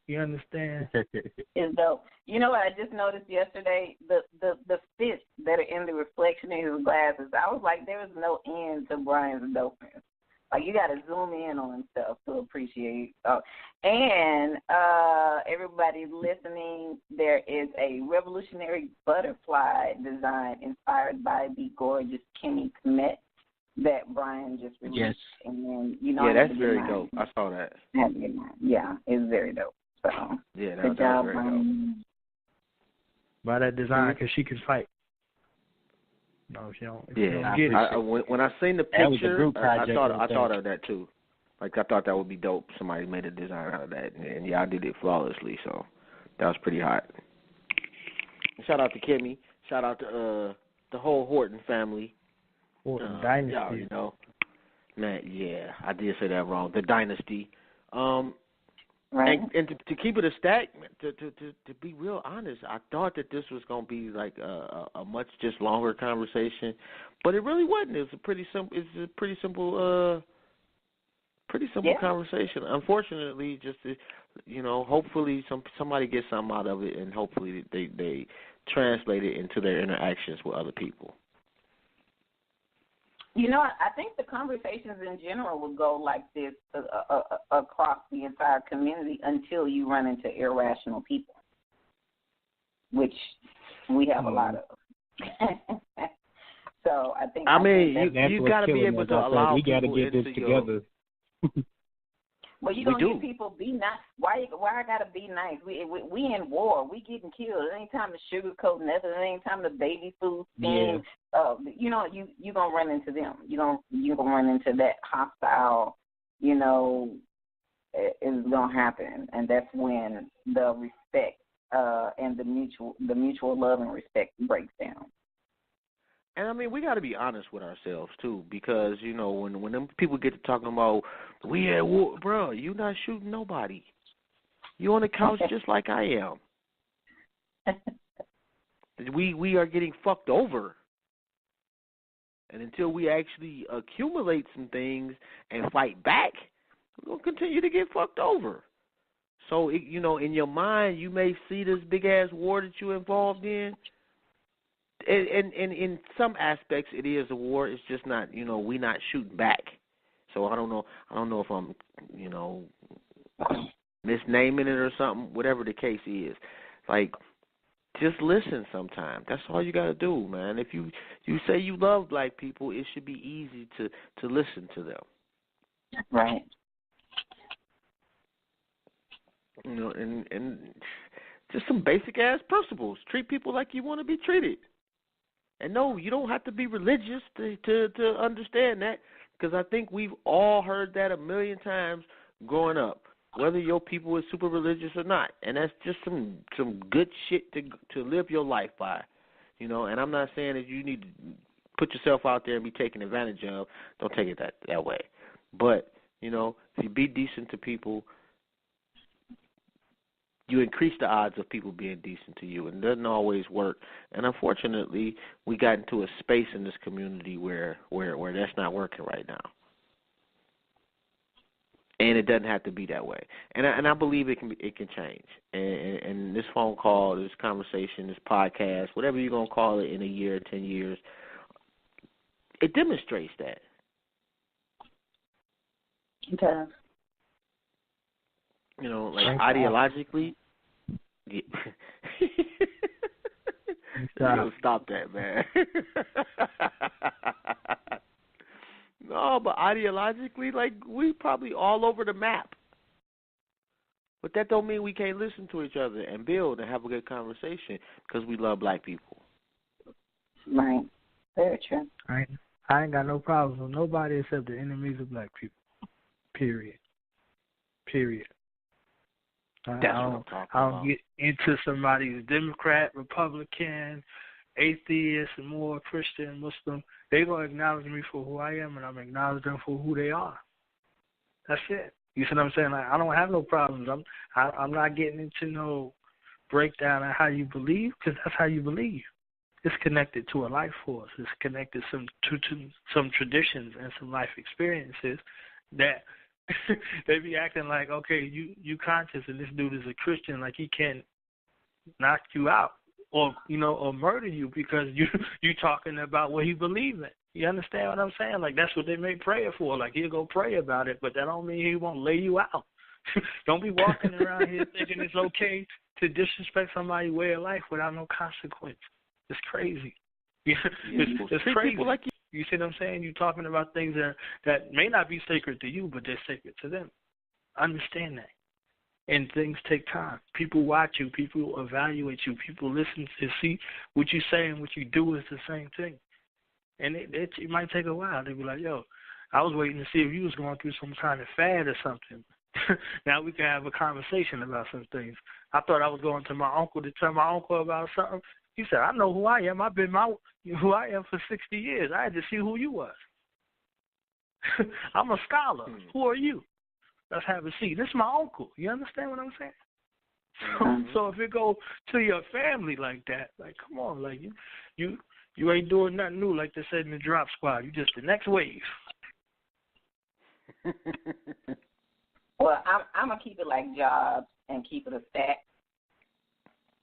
You understand? It's dope. You know what I just noticed yesterday? The fits that are in the reflection in his glasses. I was like, there was no end to Brian's dopeness. Like, you got to zoom in on stuff to appreciate. And everybody listening, there is a revolutionary butterfly design inspired by the gorgeous Kimmy Kmet that Brian just released. Yes. And you know, yeah, that's very dope. I saw that. Yeah, it's very dope. So yeah, that good was job, very Brian. dope. By that design, because she can fight. No, if you don't Yeah, get it. when I seen the That was a picture, group I project, thought of that too. Like, I thought that would be dope. Somebody made a design out of that, and y'all did it flawlessly. So that was pretty hot. Shout out to Kimmy. Shout out to the whole Horton family. Horton Dynasty. Y'all, you know, man. Yeah, I did say that wrong. The Dynasty. Right. And to keep it a stack, to be real honest, I thought that this was gonna be like a much just longer conversation, but it really wasn't. It's a pretty simple. It's a pretty simple conversation. Unfortunately, just to, you know, hopefully somebody gets something out of it, and hopefully they translate it into their interactions with other people. You know, I think the conversations in general will go like this across the entire community until you run into irrational people, which we have a lot of. So I think. I mean, you got to be able to allow we got to people get this together. Well, you don't hear people be nice. Why I gotta be nice? We in war. We getting killed. It ain't time to sugarcoat nothing. It ain't time to baby food thing. Yeah. You know, you gonna run into them. You gonna run into that hostile. You know, is gonna happen, and that's when the respect and the mutual love and respect breaks down. And I mean, we got to be honest with ourselves too, because you know when them people get to talking about we at war, bro, you not shooting nobody. You on the couch just like I am. We are getting fucked over, and until we actually accumulate some things and fight back, we're gonna continue to get fucked over. So you know, in your mind, you may see this big ass war that you're involved in. And in some aspects, it is a war. It's just not, you know, we not shooting back. So I don't know if I'm, you know, misnaming it or something. Whatever the case is, like, just listen. Sometimes that's all you got to do, man. If you say you love black people, it should be easy to listen to them. Right. You know, and just some basic ass principles. Treat people like you want to be treated. And no, you don't have to be religious to understand that, because I think we've all heard that a million times growing up, whether your people is super religious or not. And that's just some good shit to live your life by, you know. And I'm not saying that you need to put yourself out there and be taken advantage of. Don't take it that way. But, you know, if you be decent to people, you increase the odds of people being decent to you, and it doesn't always work. And unfortunately, we got into a space in this community where that's not working right now. And it doesn't have to be that way. And I believe it can change. And this phone call, this conversation, this podcast, whatever you're gonna call it, in a year, 10 years, it demonstrates that. It does. You know, like ideologically. Yeah. Yo, stop that, man. No, but ideologically, like, we probably all over the map. But that don't mean we can't listen to each other and build and have a good conversation because we love black people. Right. Very true. I ain't got no problems with nobody except the enemies of black people. Period. I don't get into somebody's Democrat, Republican, atheist and more Christian, Muslim, they're going to acknowledge me for who I am, and I'm acknowledging them for who they are. That's it. You see what I'm saying? Like, I don't have no problems. I'm not getting into no breakdown of how you believe, because that's how you believe. It's connected to a life force. It's connected to some traditions and some life experiences that they be acting like, okay, you conscious and this dude is a Christian, like he can knock you out or or murder you because you talking about what he believes in. You understand what I'm saying? Like, that's what they make prayer for. Like, he'll go pray about it, but that don't mean he won't lay you out. Don't be walking around here thinking it's okay to disrespect somebody's way of life without no consequence. It's crazy. It's crazy. You see what I'm saying? You're talking about things that may not be sacred to you, but they're sacred to them. Understand that. And things take time. People watch you. People evaluate you. People listen to see what you say and what you do is the same thing. And it might take a while. They be like, yo, I was waiting to see if you was going through some kind of fad or something. Now we can have a conversation about some things. I thought I was going to my uncle to tell my uncle about something. He said, I know who I am. I've been who I am for 60 years. I had to see who you was. I'm a scholar. Who are you? Let's have a seat. This is my uncle. You understand what I'm saying? So if it go to your family like that, like, come on, like you ain't doing nothing new, like they said in the Drop Squad. You just the next wave. Well, I'm gonna keep it like Jobs and keep it a stack.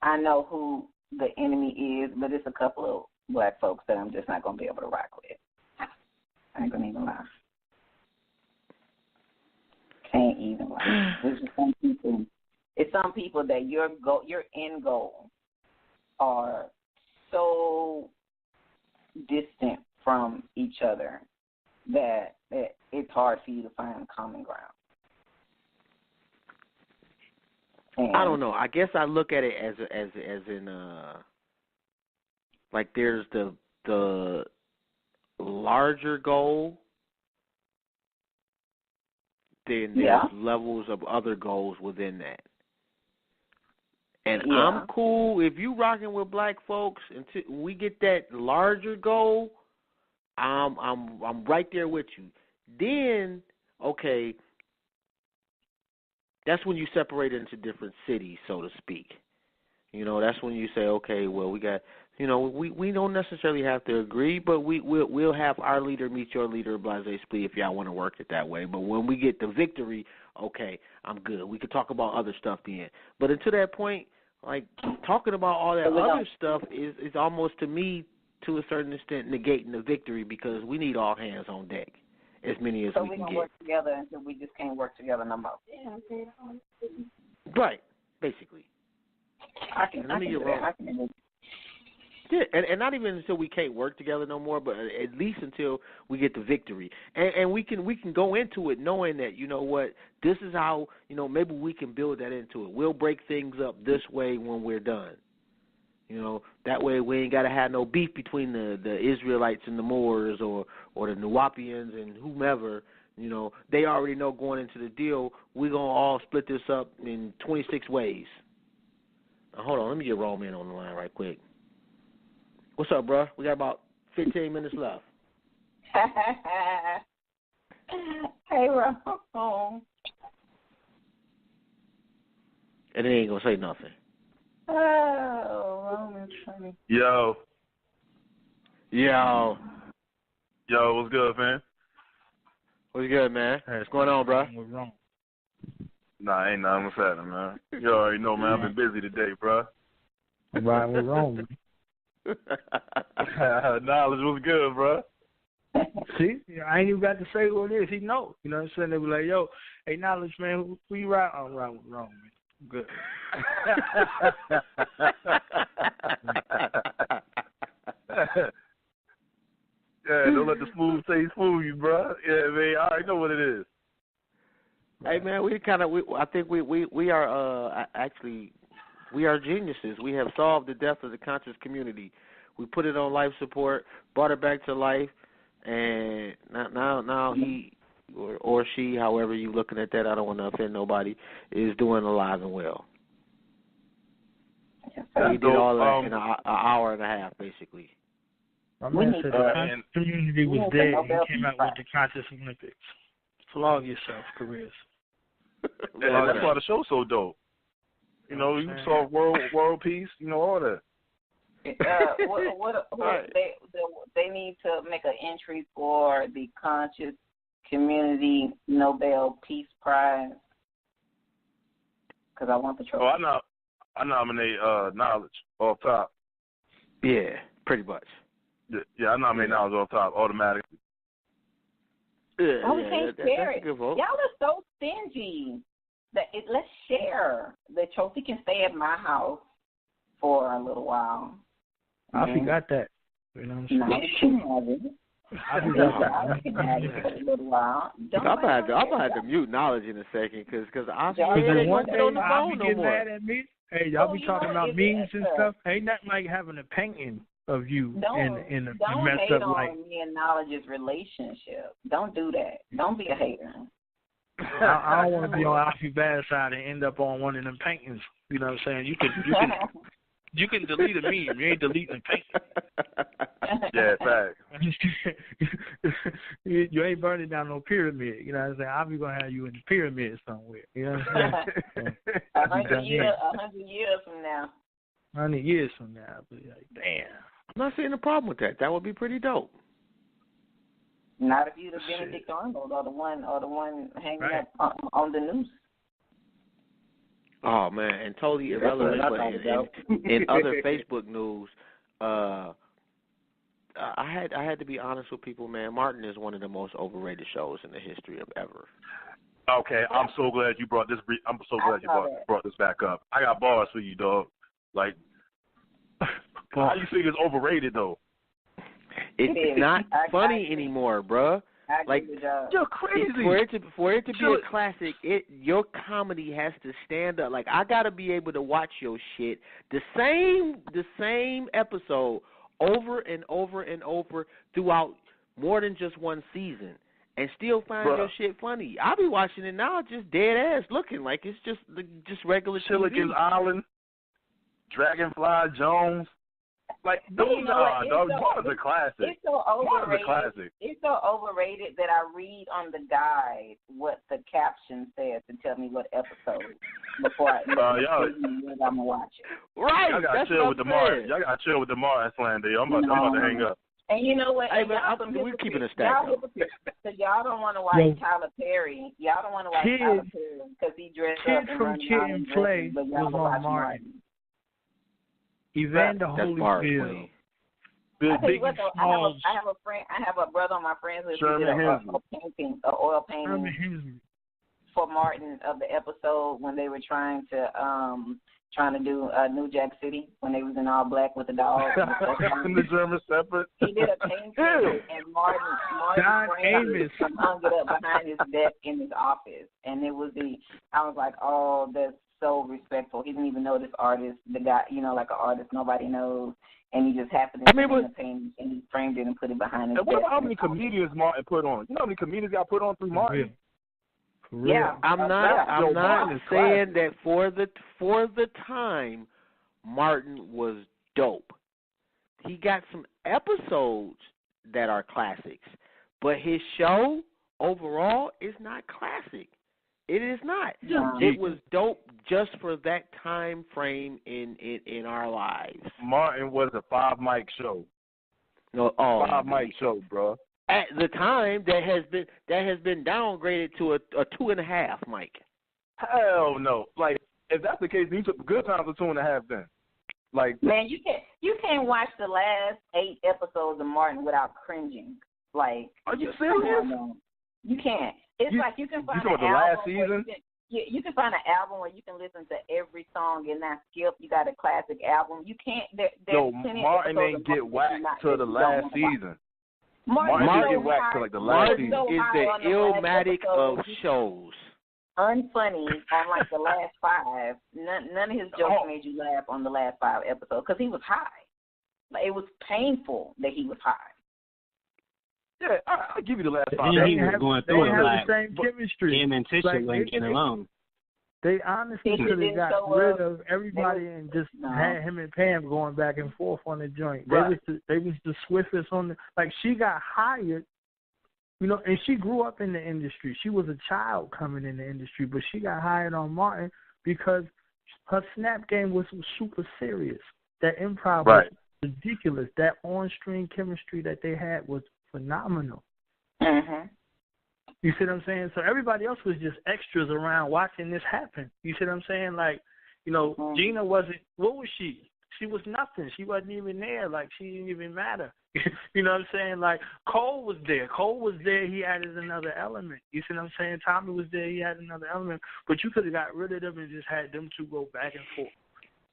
I know who the enemy is, but it's a couple of black folks that I'm just not gonna be able to rock with. I ain't gonna even lie. Can't even lie. There's just some people. It's some people that your end goal are so distant from each other that it's hard for you to find common ground. And I don't know. I guess I look at it as in like there's the larger goal, then there's levels of other goals within that. And I'm cool if you rocking with black folks until we get that larger goal. I'm right there with you. Then, okay, that's when you separate into different cities, so to speak. That's when you say, okay, well, we got, we don't necessarily have to agree, but we'll have our leader meet your leader, blase split, if y'all want to work it that way. But when we get the victory, okay, I'm good. We can talk about other stuff then. But until that point, like, talking about all that other stuff is almost, to me, to a certain extent, negating the victory, because we need all hands on deck, as many as we can get. So we're going to work together until we just can't work together no more. Right, basically. I can do that. Yeah, and not even until we can't work together no more, but at least until we get the victory. And we can go into it knowing that, you know what, this is how, maybe we can build that into it. We'll break things up this way when we're done. That way we ain't got to have no beef between the Israelites and the Moors or the Nuwapians and whomever. They already know going into the deal, we're going to all split this up in 26 ways. Now, hold on, let me get Roman on the line right quick. What's up, bro? We got about 15 minutes left. Hey, Ron. And they ain't going to say nothing. Oh, Roman's funny. Yo, what's good, man? What's good, man? Hey, what's going on, bro? What's wrong? Nah, ain't nothing. What's happening, man? You already know, man. I've been busy today, bro. Right, what's wrong, man? Knowledge was good, bro. See, I ain't even got to say what it is. He knows. You know what I'm saying? They be like, yo, hey, Knowledge, man, who you ride? I'm riding with Rome, man. Good. Yeah, don't let the smooth taste fool you, bro. Yeah, man, I already know what it is. Hey, man, I think we are actually, we are geniuses. We have solved the death of the conscious community. We put it on life support, brought it back to life, and now he or she, however you looking at that, I don't want to offend nobody, is doing alive and well. He did all that in an hour and a half, basically. My man said the conscious community was dead and came out with the Conscious Olympics. Flog yourself, Chris. Yeah, that's why the show's so dope. You know, you saw world peace, you know, all that. They need to make an entry for the Conscious Community Nobel Peace Prize because I want the trophy. Oh, I nominate Knowledge off top. Yeah, pretty much. Yeah, I nominate Knowledge off top automatically. Yeah, we can't share it. Y'all are so stingy. Let's share. The trophy can stay at my house for a little while. I forgot that. You know what I'm saying? I can have it for a little while. I'm gonna have to mute Knowledge in a second because I one day on the I'll phone be no getting more. mad at me. Hey, y'all be talking about memes and stuff. Ain't nothing like having a painting of you in a messed hate up light. on me and Knowledge's relationship. Don't do that. Don't be a hater. I don't want to be on Alfie Bad side and end up on one of them paintings. You know what I'm saying? You can delete a meme. You ain't deleting a painting. Yeah, fact. You ain't burning down no pyramid. You know what I'm saying? I'll be gonna have you in the pyramid somewhere. You know what I'm saying? 100 years from now. 100 years from now, I'll be like, damn. I'm not seeing a problem with that. That would be pretty dope. Not if you're the Benedict Arnold or the one hanging up on the noose. Oh man, and totally irrelevant. But in other Facebook news, I had to be honest with people, man. Martin is one of the most overrated shows in the history of ever. Okay, I'm so glad you brought this. I'm so glad you brought this back up. I got bars for you, dog. Like, how you think it's overrated though? It's not funny anymore, bruh. Like, you're crazy. For it to be a classic, your comedy has to stand up. Like, I gotta be able to watch your shit the same episode over and over and over throughout more than just one season, and still find your shit funny. I'll be watching it now, just dead ass looking like it's just regular Gilligan's Island, Dragonfly Jones. Like, those are a classic. It's so overrated. A classic. It's so overrated that I read on the guide what the caption says to tell me what episode before I'm gonna watch it. Right. Y'all gotta chill with the Martin. Y'all gotta chill with the Martin slander. I'm about to hang up. And you know what? Hey, we're keeping a stack. Y'all don't want to watch Tyler Perry. Y'all don't want to watch Tyler Perry because he dressed up and from Kid and Play was on Martin. Evander Holyfield. I have a friend. I have a brother on my friends list who did an oil painting for Martin of the episode when they were trying to do New Jack City when they was in all black with the dog. The German Shepherd. He did a painting, and Martin hung it up behind his desk in his office, and it was I was like, oh, that's so respectful. He didn't even know this artist, the guy, like an artist nobody knows, and he just happened to put in the painting, and he framed it and put it behind his desk. What about how many comedians Martin put on? You know how many comedians got put on through Martin? Yeah, I'm not saying that for the time, Martin was dope. He got some episodes that are classics, but his show overall is not classic. It is not. It was dope just for that time frame in our lives. Martin was a 5-mic show. No, 5-mic show, bro. At the time, that has been downgraded to a 2.5 mic. Hell no! Like, if that's the case, then you took Good Times to 2.5. Then, like, man, you can't watch the last 8 episodes of Martin without cringing. Like, are you serious? You can't. It's like you can find an album. You can find an album where you can listen to every song and not skip. You got a classic album. You can't. Martin ain't get whacked to the last season. Martin didn't get whacked to like the last season. Martin is the Illmatic of shows. Unfunny on like the last 5. None of his jokes made you laugh on the last 5 episodes because he was high. Like, it was painful that he was high. Yeah, I'll give you the last 5. He was going through it like the same chemistry. Him and Tisha ain't getting along. They honestly could have got rid of everybody and just had him and Pam going back and forth on the joint. Right. They was the swiftest on the, like, she got hired, you know, and she grew up in the industry. She was a child coming in the industry, but she got hired on Martin because her snap game was super serious. That improv was ridiculous. That on-screen chemistry that they had was phenomenal. Mm-hmm. You see what I'm saying? So everybody else was just extras around watching this happen. You see what I'm saying? Like, you know, Gina wasn't, what was she? She was nothing. She wasn't even there. Like, she didn't even matter. You know what I'm saying? Like, Cole was there. Cole was there. He added another element. You see what I'm saying? Tommy was there. He added another element. But you could have got rid of them and just had them two go back and forth.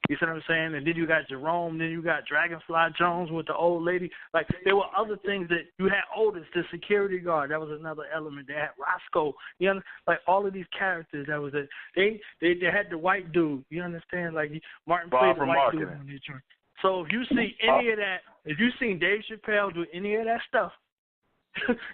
You see what I'm saying? And then you got Jerome. Then you got Dragonfly Jones with the old lady. Like, there were other things that you had. Otis, the security guard. That was another element. They had Roscoe. You know, like all of these characters. That was it. They had the white dude. You understand? Like Martin played the white dude on this joint. So if you see any of that, if you seen Dave Chappelle do any of that stuff,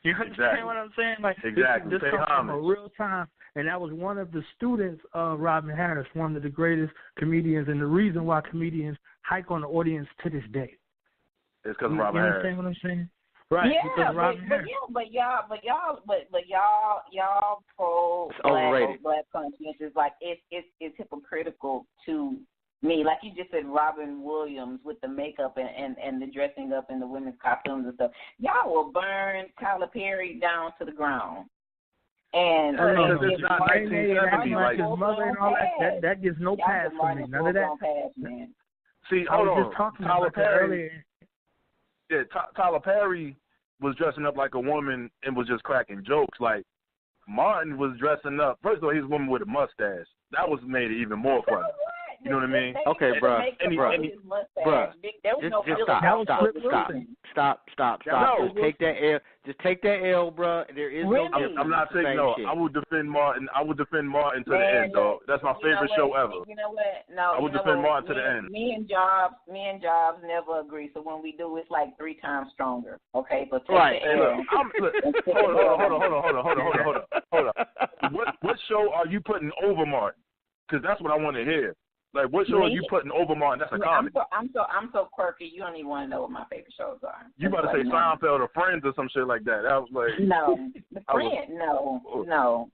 you understand what I'm saying? Like this comes from a real time. And that was one of the students of Robin Harris, one of the greatest comedians, and the reason why comedians hike on the audience to this day. It's because of Robin Harris. You understand what I'm saying? Right. Yeah, but y'all pro black conscience is like it's hypocritical to me. Like you just said, Robin Williams with the makeup and the dressing up and the women's costumes and stuff. Y'all will burn Tyler Perry down to the ground. And it's not 1970 like his mother and all that. That gives no pass for me. None of that. See, hold on. Tyler Perry. Yeah, Tyler Perry was dressing up like a woman and was just cracking jokes. Like Martin was dressing up. First of all, he's a woman with a mustache. That was made it even more funny. You know what I mean? Okay, bro. Stop. Just take that L. Just take that L, bro. There is no. I'm not saying no. I would defend Martin. I would defend Martin to the end, dog. That's my favorite show ever. You know what? No. I would defend Martin to the end. Me and Jobs never agree. So when we do, it's like 3 times stronger. Okay, but take the Hold on. What show are you putting over Martin? Because that's what I want to hear. Like, what show are you putting over Martin? That's a comedy. I'm so quirky. You don't even want to know what my favorite shows are. You about to say Seinfeld or Friends or some shit like that. That was like no, no.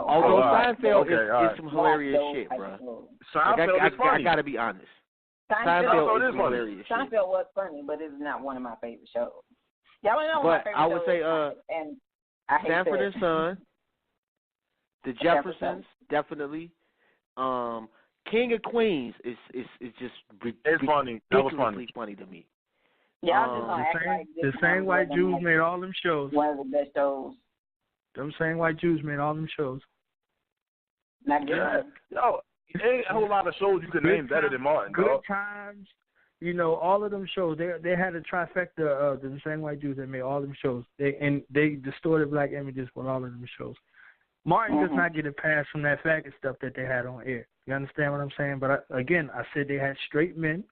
Although Seinfeld is some hilarious shit, bro. Seinfeld is funny. I gotta be honest. Seinfeld is hilarious. Seinfeld was funny, but it's not one of my favorite shows. Y'all know what my favorite I would shows say, and I hate Sanford that. and Son, The Jeffersons, definitely. King of Queens is just funny. That was funny to me. Yeah, the same white Jews made all them shows. One of the best shows. Them same white Jews made all them shows. Not good. Yo, ain't a whole lot of shows you can name better than Martin. Good Times. You know, all of them shows. They had a trifecta of the same white Jews that made all them shows. They distorted black images with all of them shows. Martin does not get a pass from that faggot stuff that they had on air. You understand what I'm saying? But I said they had straight men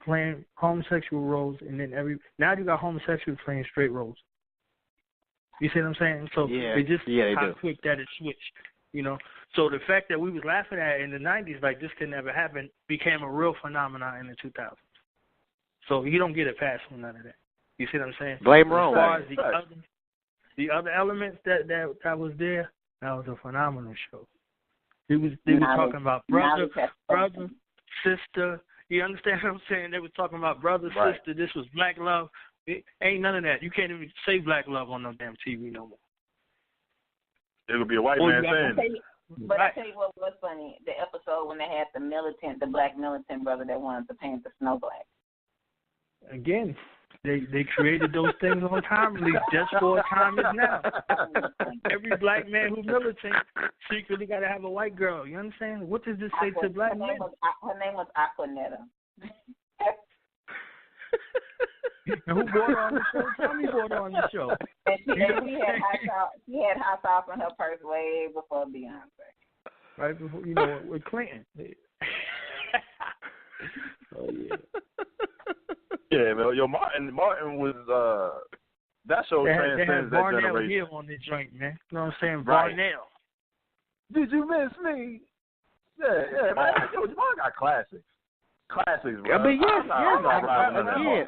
playing homosexual roles, and then now you got homosexuals playing straight roles. You see what I'm saying? So they just how quick that it switched. You know, so the fact that we was laughing at it in the 90s, like this could never happen, became a real phenomenon in the 2000s. So you don't get a pass from none of that. You see what I'm saying? Blame Rome. As far as the other elements that was there, that was a phenomenal show. They was talking about brother, sister. You understand what I'm saying? They was talking about brother, sister. This was black love. It ain't none of that. You can't even say black love on no damn TV no more. It would be a white man saying. But I tell you what was funny, the episode when they had the black militant brother that wanted to paint the snow black. Again, they created those things on time release just for a time as now. Every black man who's militant secretly got to have a white girl. You understand? What does this say to black men? Her name was Aquanetta. And who brought her on the show? Tommy brought her on the show. And she had hot sauce in her purse way before Beyonce. Right before, with Clinton. Oh yeah. Yeah, man. Yo, Martin was that show transcends that generation. They had Barnell here on this joint, man. You know what I'm saying? Right. Barnell. Did you miss me? Yeah, man. Yo, Jamar got classics. Classics, bro. I mean, yes,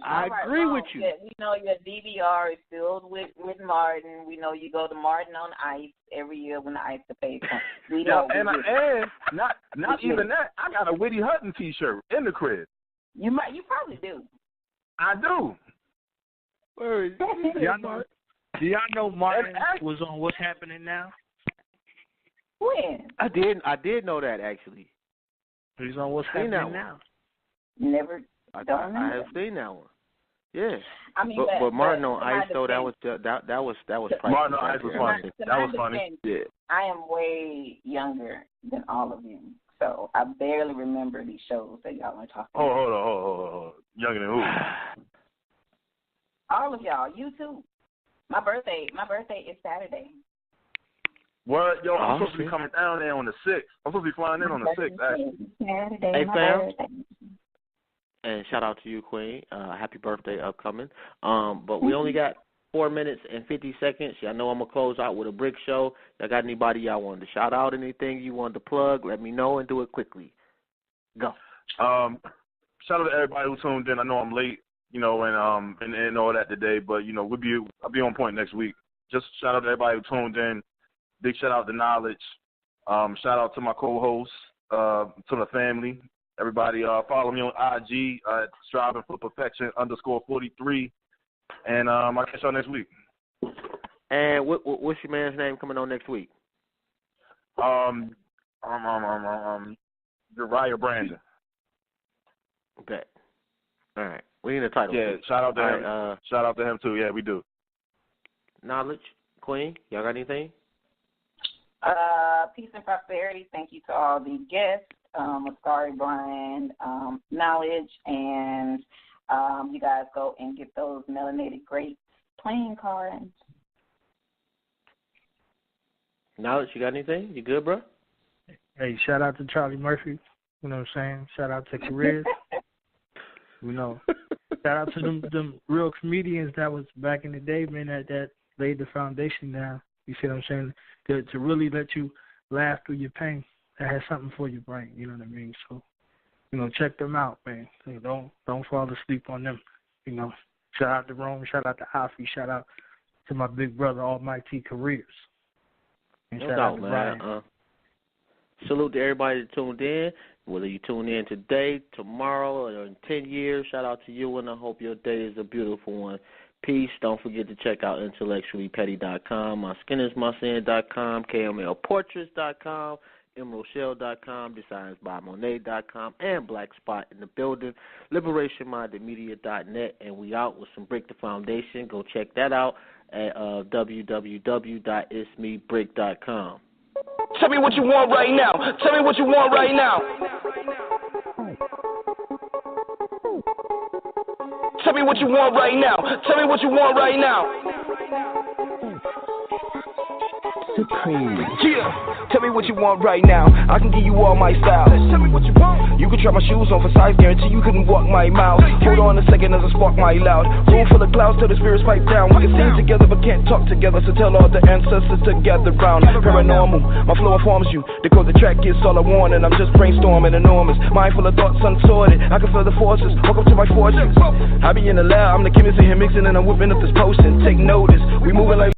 I agree with you. We know your DVR is filled with Martin. We know you go to Martin on Ice every year when the Ice Capade comes. We know. And not even that. I got a Whitty Hutton T-shirt in the crib. You probably do. I do. Do y'all know Martin was on What's Happening Now? When? I did know that actually. He's on What's Happening Now. Never. I have seen that one. Yeah. I mean, but Martin on Ice though, that was Martin on Ice was funny. That was funny. Yeah. I am way younger than all of you, so I barely remember these shows that y'all are talking about. Hold on. Younger than who? All of y'all. You too. My birthday is Saturday. What? Yo, I'm supposed to be coming down there on the 6th. I'm supposed to be flying in on the 6th, actually. Saturday, hey, fam. Birthday. And shout out to you, Queen. Happy birthday upcoming. But we only got 4 minutes and 50 seconds. I know I'm going to close out with a brick show. Y'all got anybody y'all wanted to shout out, anything you wanted to plug, let me know and do it quickly. Go. Shout out to everybody who tuned in. I know I'm late, and all that today, but, I'll be on point next week. Just shout out to everybody who tuned in. Big shout out to Knowledge. Shout out to my co-hosts, to the family. Everybody follow me on IG at Striving for Perfection _43. And I'll catch y'all next week. And what's your man's name coming on next week? Uriah Brandon. Okay. All right. We need a title. Yeah, shout out to him. Shout out to him too. Yeah, we do. Knowledge, Queen, y'all got anything? Peace and prosperity. Thank you to all the guests, Ascari Brand, Knowledge, and you guys go and get those melanated grapes playing cards. Knowledge, you got anything? You good, bro? Hey, shout out to Charlie Murphy. You know what I'm saying? Shout out to Careers. Shout out to them real comedians that was back in the day, man, that laid the foundation down. You see what I'm saying? To really let you laugh through your pain. That has something for your brain. You know what I mean? So, check them out, man. Don't fall asleep on them. Shout out to Rome. Shout out to Alfie. Shout out to my big brother, Almighty Careers. And no shout doubt, out to man. Brian. Salute to everybody that tuned in. Whether you tune in today, tomorrow, or in 10 years, shout out to you, and I hope your day is a beautiful one. Peace. Don't forget to check out intellectuallypetty.com, myskinismysin.com, KMLportraits.com, MRochelle.com, designsbymonet.com, and Black Spot in the building, liberationmindedmedia.net, and we out with some Brick the Foundation. Go check that out at www.itsmebrick.com. Tell me what you want right now. Tell me what you want right now. Tell me what you want right now. Tell me what you want right now. Supreme. Yeah, tell me what you want right now. I can give you all my style. Tell me what you want. You could try my shoes on for size, guarantee you couldn't walk my mouth. Hold on a second as I spark my loud. Room full of clouds till the spirits pipe down. We can sing together but can't talk together, so tell all the ancestors to gather round. Paranormal, my flow informs you. They call the track is all I want, and I'm just brainstorming enormous. Mind full of thoughts unsorted. I can feel the forces. Welcome to my fortunes. I be in the lab, I'm the chemist in here mixing, and I'm whipping up this potion. Take notice, we moving like